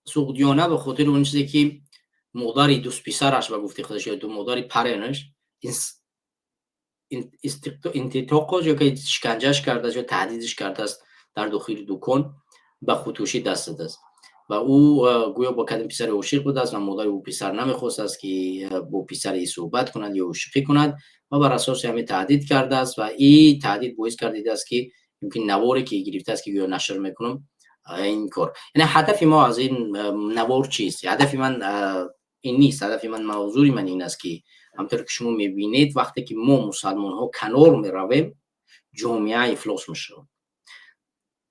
سغدیانه به خاطر اون چیزی که مادر دوست پسرش و گفته خودش یا دو مادر پرینش انتقاش یا که شکنجهش کرده یا تهدیدش کرده است در داخل دکان به خودکشی دست داده است و او گویا با کدام پسر عاشق بوده است و مادر او پسر نمیخواست است که با پسر صحبت کند یا عاشقی کند و بر اساس همین تهدید کرده است و این تهدید باعث کرده است که یمکن نواری که گرفته است که گویا نشر میکنم این کار. یعنی هدف ما از این نوار چیست؟ هدف من این نیست. هدف من موضوعی من این است که همونطور که شما میبینید وقتی که ما مسلمان ها کنار میرویم جامعه افلاس میشه.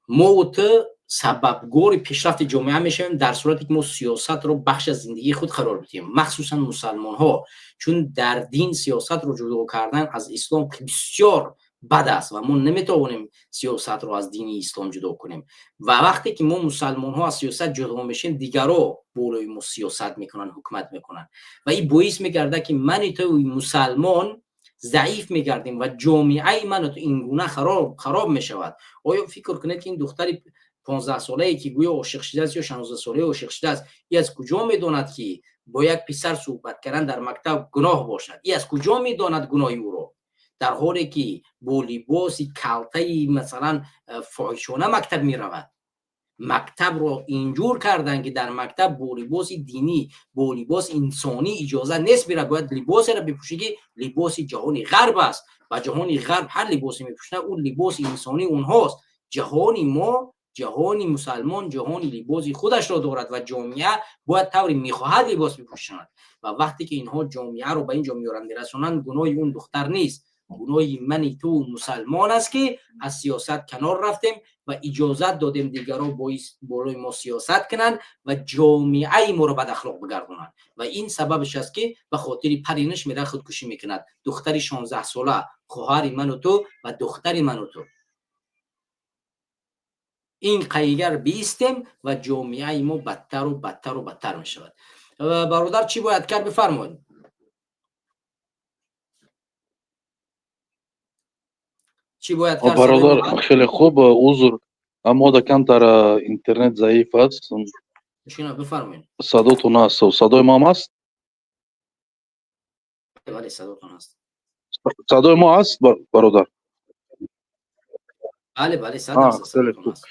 ما سببگار پیشرفت جامعه میشیم در صورتی که ما سیاست رو بخش از زندگی خود قرار بدیم، مخصوصا مسلمان ها، چون در دین سیاست رو جدا کردن از اسلام بسیار بد است و ما نمیتوانیم سیاست رو از دین اسلام جدا کنیم و وقتی که ما مسلمان ها از سیاست جدا میشیم دیگران بالای ما سیاست میکنن، حکومت میکنن و این باعث میگرده که من تو مسلمان ضعیف میگردیم و جامعه من تو این گونه خراب میشود. آیا فکر کنید که این دختر 15 ساله‌ای که گویا عاشق شده است یا 16 ساله عاشق شده است ای از کجا میداند که با یک پسر صحبت کردن در مکتب گناه باشد؟ ای از کجا میداند گناه او را؟ در حالی که با لباس کلته مثلا فاحشانه مکتب میرود. مکتب رو اینجور کردن که در مکتب با لباس دینی با لباس انسانی اجازه نیست بره، باید لباس را بپوشه که لباس جهانی غرب است و جهانی غرب هر لباسی میپوشن اون لباس انسانی اونهاست. جهانی ما، جهانی مسلمان، جهانی لباس خودش را دارد و جامعه باید طوری میخواهد لباس بپوشند و وقتی که اینها جامعه رو به این جامعه را میرسونند گناه اون دختر نیست، گناه من تو مسلمان است که از سیاست کنار رفتیم و اجازت دادیم دیگران برای ما سیاست کنند و جامعه ما رو بد اخلاق بگردونند و این سببش است که به خاطر پرینش میره خودکشی میکند. دختری 16 ساله، خواهر من و تو و دختر من و تو. این قیگر بیستیم و جامعه ما بدتر و بدتر و بدتر می شود. برادر چی باید کرد بفرمایید؟ چی باید کرد؟ برادر خیلی خوب، عذر اما در کمتر اینترنت ضعیف است. شما بفرمایید. صداتون هست و صدای ما هم هست؟ بله صداتون هست. صدای ما هست برادر؟ بله صداتون هست.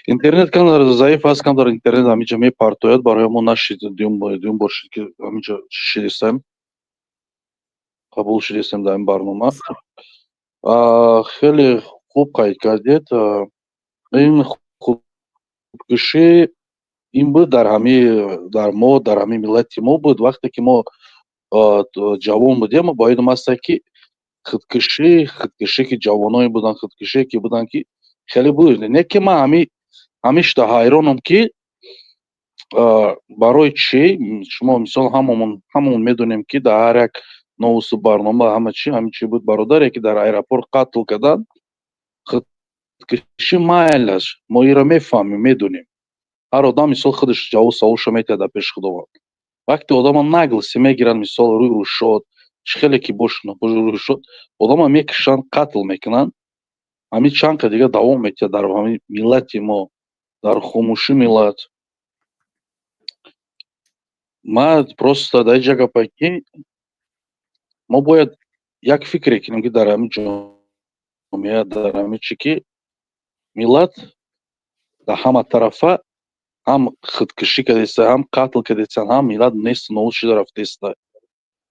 интернет камдар заиф аст, камдар интернет ҳаминҷа мепартояд, барои мо нашид дуюм бор шид ки ҳаминҷа шидистем, қабул шидистем дар ин барнома. Хеле хуб қайд кардед. Ин худкушӣ ин буд дар мо, дар ҳамаи миллати мо буд. Вақте ки мо ҷавон будем, бояд ин аст ки худкушӣ ки ҷавоное буданд, худкушие ки буданд ки хеле буд. Не ки ман ҳамешта ҳайронам ки барои чӣ шумо мисол ҳамамон медонем ки дар ҳар як новусу барнома ҳамин чӣ буд, бародаре ки дар аэропорт қатл карданд. Худкушӣ майл аст, мо инро мефаҳмем, медонем. ҳар одам мисол худаш ҷавоб саволшо метиҳад дар пеши Худованд. Вақте одама наглси мегиранд, мисол рӯи рӯшод чӣ хеле ки бошад рӯшод, одама мекушанд, қатл мекунанд. ҳамин чанд ка дигар давом метиҳад дар ҳамин миллати мо, дар хомӯши миллат. Ман просто дар ин ҷо гапе ки мо бояд як фикре кунем ки дар ҳамин ҷомеа, дар ҳамин чӣ ки миллат дар ҳама тарафа ҳам худкушӣ кардеста, ҳам қатл кардеста, ҳам миллат нест нобуд шуда рафтеста.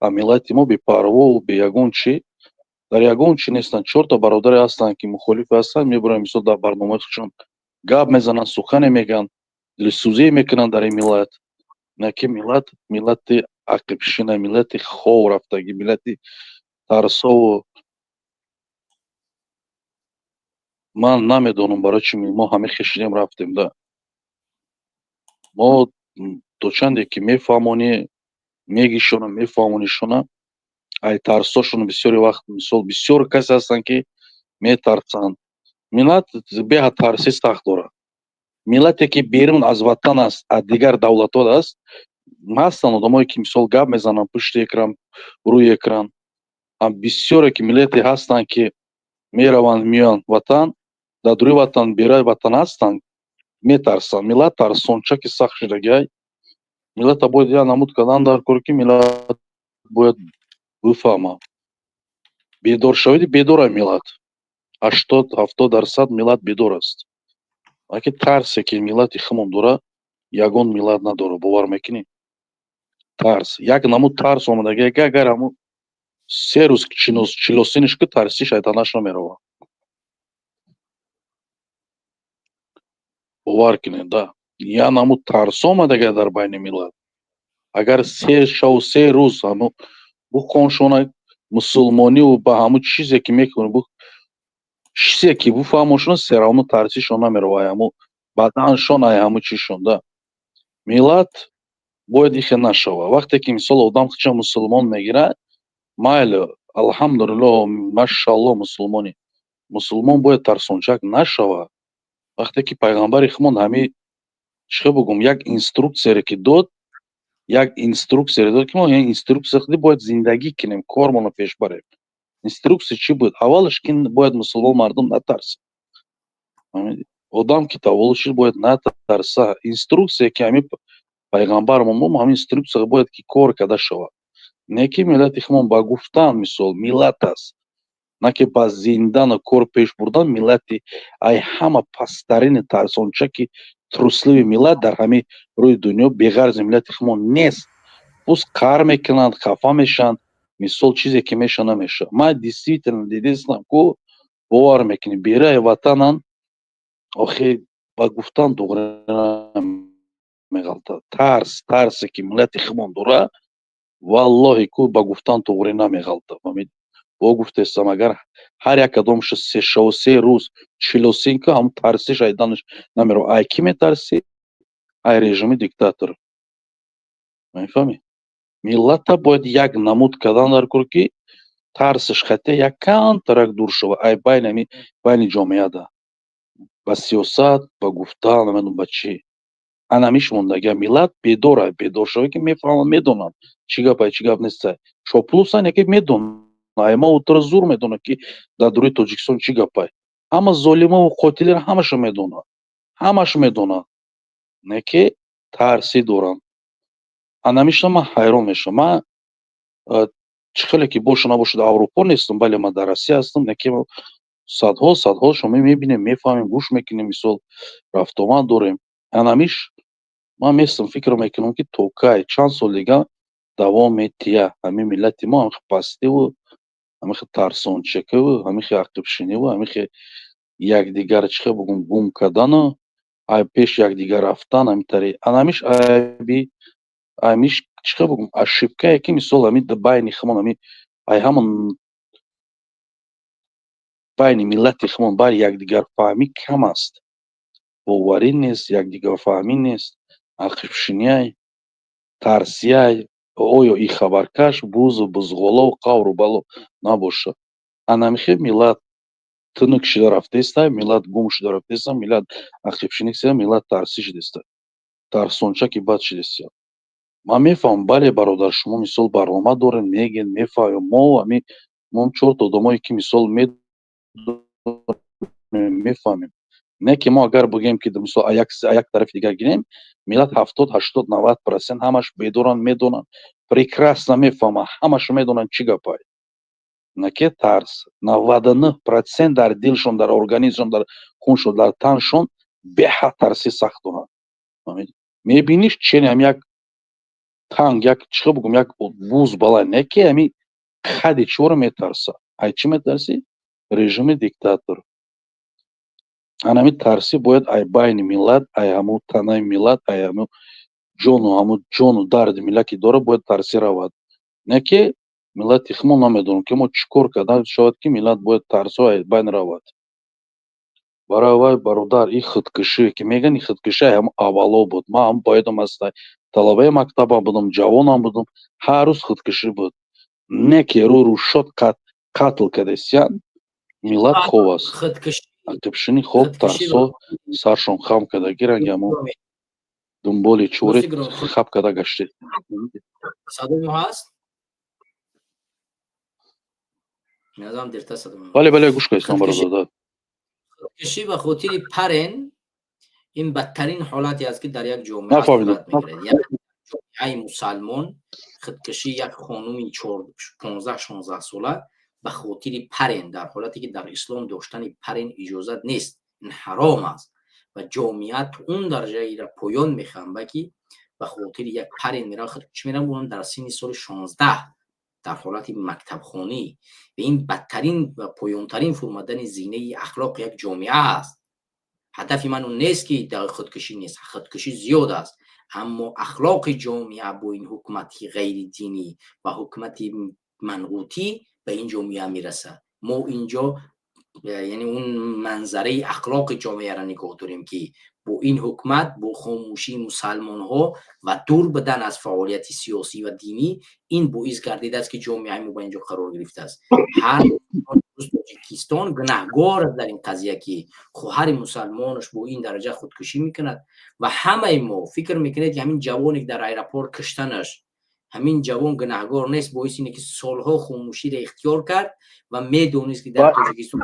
Ва миллати мо бепарво, бе ягон чӣ, дар ягон чӣ нестанд. 4 бародаре ҳастанд ки мухолиф ҳастанд, мебуранд мисол дар барномаи худшон гап мезананд, сухане мегӯянд, дилсӯзие мекунанд дар ин миллат. Не ки миллати ақибшина, миллати хов рафтагӣ, миллати тарсову. Ман намедонам барои чӣ мо ҳаме хешидем рафтем да. Мо дочанде ки мефаҳмонӣ мегишонам, мефаҳмонишонам, ай тарсошон бисёри вақт мисол бисёр касе ҳастанд ки метарсанд. Миллат беҳад тарси сахт дорад. Миллате ки берун аз ватан аст, аз дигар давлатҳо аст, ҳастанд одамое ки мисол гап мезананд пушти экран, рӯи экран. Бисёре ки миллате ҳастанд ки мераванд меоянд ватан, дар дуруи ватан, берои ватан ҳастанд, метарсанд. Миллат тарсончаки сахт шудагиай. Миллата бояд як намуд кардан дар кор ки миллат бояд бифаҳмад. Бедор шавед, бедор аст миллат. 80-70% миллат бедор аст. Ваки тарсе ки миллати худмон дорад, ягон миллат надорад. Бовар мекунед? Тарс. Як намуд тарс омадагиай ки агар ҳамун 3 рӯз чилосиниш ки тарси шайтанашро меравад. бовар кунед да. Як намуд тарс омадагиай дар байни миллат. Агар 3 шав 3 рӯз ҳамун бухоншонад мусулмониву ба ҳамун чизе ки мекунад, чизе ки буфаҳмоншонад, серамун тарсишон намеравад. Ҳамун баданшон, ай ҳамун чизшон да. Миллат бояд ихе нашавад. Вақте ки мисол одам худшо мусулмон мегирад, майли, алҳамдулиллоҳ, машаллоҳ мусулмонӣ. Мусулмон бояд тарсончак нашавад. Вақте ки пайғамбари худмон ҳамин чӣ бигӯм, як инструксияре ки дод, ки мо ин инструксия худи бояд зиндагӣ кунем, кормонро пеш барем. Инструксия чӣ буд? Аввалаш ки бояд мусулмон мардум натарса. Одам ки таваллуд шуд, бояд натарса. Инструксия ки ҳамин пайғамбар мо ҳамин инструксия бояд ки кор карда шавад. Не ки миллати худмон ба гуфтан мисол миллат аст, на ки ба зиндану кор пеш бурдан миллати ай ҳама пасттарини тарсончаки трусливи миллат дар ҳамин рӯи дунё беғарзи миллати худмон нест. Пус қаҳр мекунанд, хафа мешаванд, мисол чизе ки меша намеша. Ман действительно дидистам ку бовар мекунед, берои ватананд, охир ба гуфтан тоғри намеғалтад. Тарсе ки миллати худмон дорад, валлоҳи ку ба гуфтан тоғри намеғалтад. Бо гуфтестам, агар ҳар як кадомашо 3 рӯз чилосин ка ҳамун тарси шайданаш намеравад. Ай ки метарси? Ай режими диктатор. Мефаҳмӣ? Миллата бояд як намуд кардан дар кор ки тарсиш хате якантарак дур шавад. Ай байни ҷомеада. Ба сиёсат, ба гуфтан, намедонам ба чӣ. Анамиш мондагиа миллат бедор аст. Бедор шавад ки мефаҳмад, медонад чӣ гап аст, чӣ гап нест. Чоплусанд, яке медонад. Ай мо утра зур медонад ки дар дуруи Тоҷикистон чӣ гап аст. Ҳама золимову қотилиро ҳамаашо медонад. Ҳамааш медонад. Не ки тарси доранд. Анамишна ман ҳайрон мешавам. Ман чӣ хеле ки боша набошад Аврупо нестам, бале ман дар Россия ҳастам, не ки صدها شما میبینیم میفهمیم گوش میکنیم مثال رفت آمد داریم انامیش من میستم فکر میکنم که توکای چند سال دیگه دوام میتیه همین ملت ما هم پستی و همین ترسانچکه و همین عقب شینی و همین یکدیگر چه بگم گم کردن و ای پیش یکدیگر رفتن همین طریق انامیش امیش چه بگم اشیبکه که مثال همین بین خمان همین ای همون بین ملت خمان بر یکدیگر فهمی کم است باوری نیست یکدیگر فهمی نیست عقب شینی ترسیه оё и хабаркаш бузу бузғоло қавру бало набоша анамихе миллат тунук шида рафтеста миллат гум шида рафтеста миллат ақибшиникса миллат тарси шидеста тарсонча ки бад шидеста ман мефаҳмам бале бародар шумо мисол барнома дорен меген мефаҳмем мо ами мо чорта одамое ки мисол мефаҳмем не ки мо агар бигем ки мисол як тарафи дигар гирем миллат 70-80-90% ҳамаш бедоранд медонанд прекрасно мефаҳманд ҳамашон медонанд чӣ гапай на ки тарс 99% дар дилшон дар организмшон дар хуншон дар таншон беҳад тарси сахт доранд мебиниш ченам як танг як чӣ бигӯм як буз баланд не ки ами қади чора метарса ай чӣ метарси режими диктатор анами тарси бояд ай байни миллат ай ҳамо танаи миллат ай ҳамо ҷону дарди миллат ки дорад бояд тарси равад не ки миллати хмо намедонам ки мо чӣ кор кардан шавад ки миллат бояд тарсо ай байн равад барои вай бародар и худкушӣ ки мегӯянд и худкушӣ ай ҳамо аввало буд ман ҳам боядам аз талабаи мактабам будам ҷавонам будам ҳар рӯз худкушӣ буд не ки рӯ шод қатл кардесиян миллат хоб аст ақибшини хоб тарсо саршон хам карда гиранд ямо дунболи чӯре хаб карда гаштед бале гӯш кардистам бародар خودکشی به خاطر پرن این بدترین حالتی است که در یک جامعه صورت میگیرد. یک جامعه مسلمان خودکشی یک خانومی 15-16 ساله به خاطر پرن در حالتی که در اسلام داشتن پرن اجازه نیست، این حرام است و جامعه اون درجه ای را پایان میخوانده که به خاطر یک پرن میره خودکشی میرن اونم در سن سال 16 در حالت مکتب خانی و این بدترین و پایانترین فرمودن زینه اخلاق یک جامعه است. هدف من اون نیست که در خودکشی نیست، خودکشی زیاد است، اما اخلاق جامعه با این حکومتی غیر دینی و حکومتی منقوطی به این جامعه میرسه. ما اینجا یعنی اون منظره اخلاق جامعه را نگاه داریم که با این حکومت با خاموشی مسلمان ها و دور بدن از فعالیت سیاسی و دینی این باعث گردیده است که جامعه ما با اینجا قرار گرفته است. هر تاجیکستان گناهگار در این قضیه که خواهر مسلمانش با این درجه خودکشی میکند و همه ما فکر میکنید که همین جوانی که در ایرپورت کشتنش همین جوان گناهگار نیست، باعث اینه که سالها خاموشی را اختیار کرد و میدونست که در تاجیکستان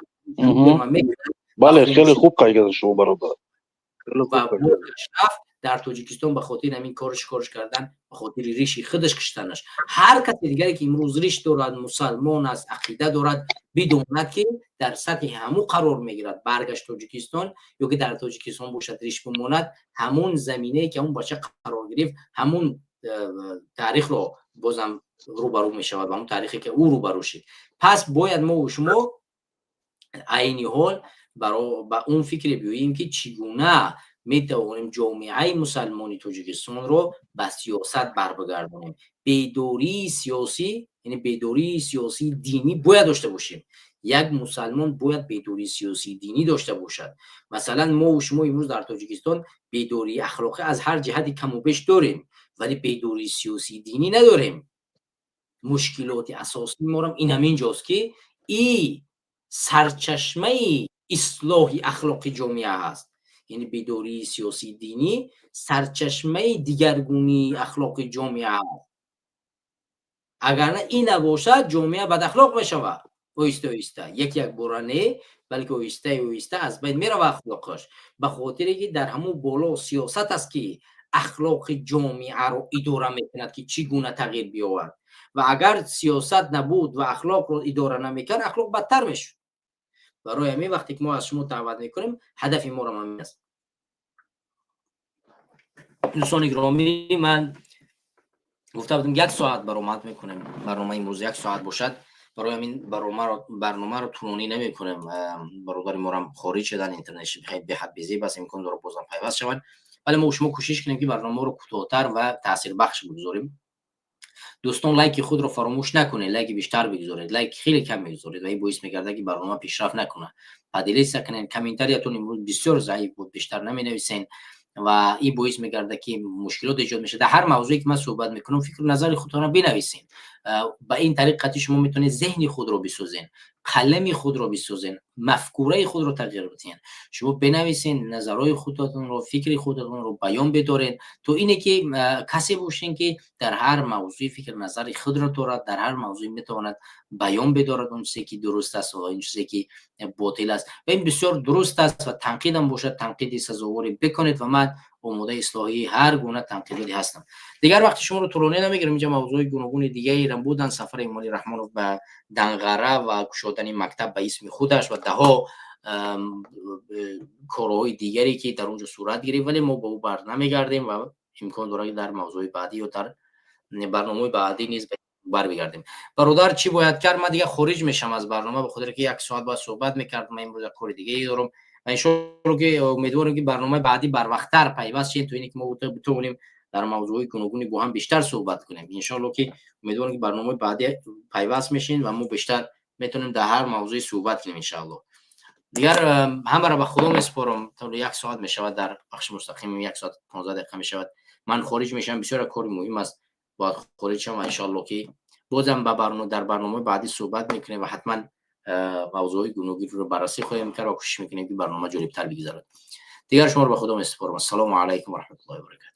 بله خیلی خوب قایده شما برادر و در تاجیکستان به خاطر همین کارش کردن به خاطر ریشی خودش کشتنش. هر کسی دیگری که امروز ریش دارد مسلمان است عقیده دارد بدوند که در سطح همو قرار میگیرد برگشت تاجیکستان یا که در تاجیکستان باشد ریش بماند همون زمینه که اون باشه قرار گرفت همون تاریخ رو بازم روبرو میشود و همون تاریخی که او روبرو شد. پس باید ما و شما عینی حال با اون فکر بیاییم که چگونه میتوانیم جامعه مسلمانی تاجیکستان رو به سیاست بربگردانیم. بیداری سیاسی یعنی بیداری سیاسی دینی باید داشته باشیم. یک مسلمان باید بیداری سیاسی دینی داشته باشد. مثلا ما و شما امروز در تاجیکستان بیداری اخلاقی از هر جهتی کم و بیش داریم ولی بیداری سیاسی دینی نداریم. مشکلات اساسی ما هم این همینجاست که این سرچشمه اصلاح اخلاق جامعه هست. یعنی بیداری سیاسی دینی سرچشمه دیگرگونی اخلاق جامعه هست. اگر نه این نباشد جامعه بد اخلاق میشود. آهسته یک بارانه بلکه آهسته از بین میره اخلاقش. به خاطری که در همون بالا سیاست است که اخلاق جامعه رو اداره میکند که چگونه تغییر بیاورد و اگر سیاست نبود و اخلاق رو اداره نمیکرد اخلاق بدتر میشد. برای همین وقتی که ما از شما دعوت میکنیم هدف ما رو همین است. دوستان گرامی، من گفته بودم 1 ساعت برآمد میکنیم، برنامه امروز 1 ساعت باشد. برای همین برنامه رو طولانی نمیکنیم. برادر ما هم خارج شدن، اینترنتش خیلی به حد بیزی، بس امکان داره بازم پیوست شوند، ولی ما شما کوشش کنیم که برنامه رو کوتاه‌تر و تاثیربخش بگذاریم. دوستان لایک خود رو فراموش نکنید، لایک بیشتر بگذارید، لایک خیلی کم بگذارید و این باعث می‌گرده که برنامه پیشرفت نکنه. پادیلیس کنین، کامنتاریاتون امروز بسیار ضعیف بود، بیشتر نمی‌نویسین و این باعث می‌گرده که مشکلات ایجاد میشه. در هر موضوعی که من صحبت میکنم فکر نظر خودتون رو بنویسین. با این طریق شما میتونید ذهن خود رو بسازین، قلم خود رو بسازین، مفکوره خود رو تغییر بدین. شما بنویسین، نظرهای خودتون رو، فکر خودتون رو بیان بدارین، تو اینه که کسی باشین که در هر موضوعی فکر نظر خود رو دارد، در هر موضوعی میتواند بیان بدارد اون چیزی که درست است و اون چیزی که باطل است. و این بسیار درست است و تنقید هم باشد، تنقیدی سزاواری بکنید و من آماده اصلاحی هر گونه تنقیدی هستم. دیگر وقت شما رو طولانی نمیگیرم. اینجا موضوع گوناگون دیگه ای رم بودن، سفر ایمانی رحمانوف به دنقره و گشودن مکتب به اسم خودش و دهها کارهای دیگری که در اونجا صورت گرفت، ولی ما به او بر نمیگردیم و امکان داره در موضوع بعدی و در برنامه بعدی نیز بر بگردیم. برادر چی باید کرد؟ من دیگه خارج میشم از برنامه، به خاطر که 1 ساعت باید صحبت میکردم. من امروز کار دیگه ای دارم. ان شاءالله که امیدوارم که برنامه بعدی بر وقت‌تر پیوست شین، تو اینی که ما بتونیم در موضوعی گوناگونی با هم بیشتر صحبت کنیم. ان شاءالله که امیدوارم که برنامه بعدی پیوست میشین و ما بیشتر میتونیم در هر موضوعی صحبت کنیم ان شاءالله. دیگر همه را به خدا میسپارم. تا 1 ساعت میشود در بخش مستقیم، 1 ساعت 15 دقیقه میشود. من خارج میشم، بسیار کار مهم است باید خارج شم. ان شاءالله که بازم در برنامه بعدی صحبت میکنیم و حتما موضوعی گوناگون رو بررسی خواهیم کرد و کوشش میکنیم که برنامه جالب‌تر بگذرد. دیگر شما رو به خدا میسپارم. السلام علیکم و رحمت الله و برکاته.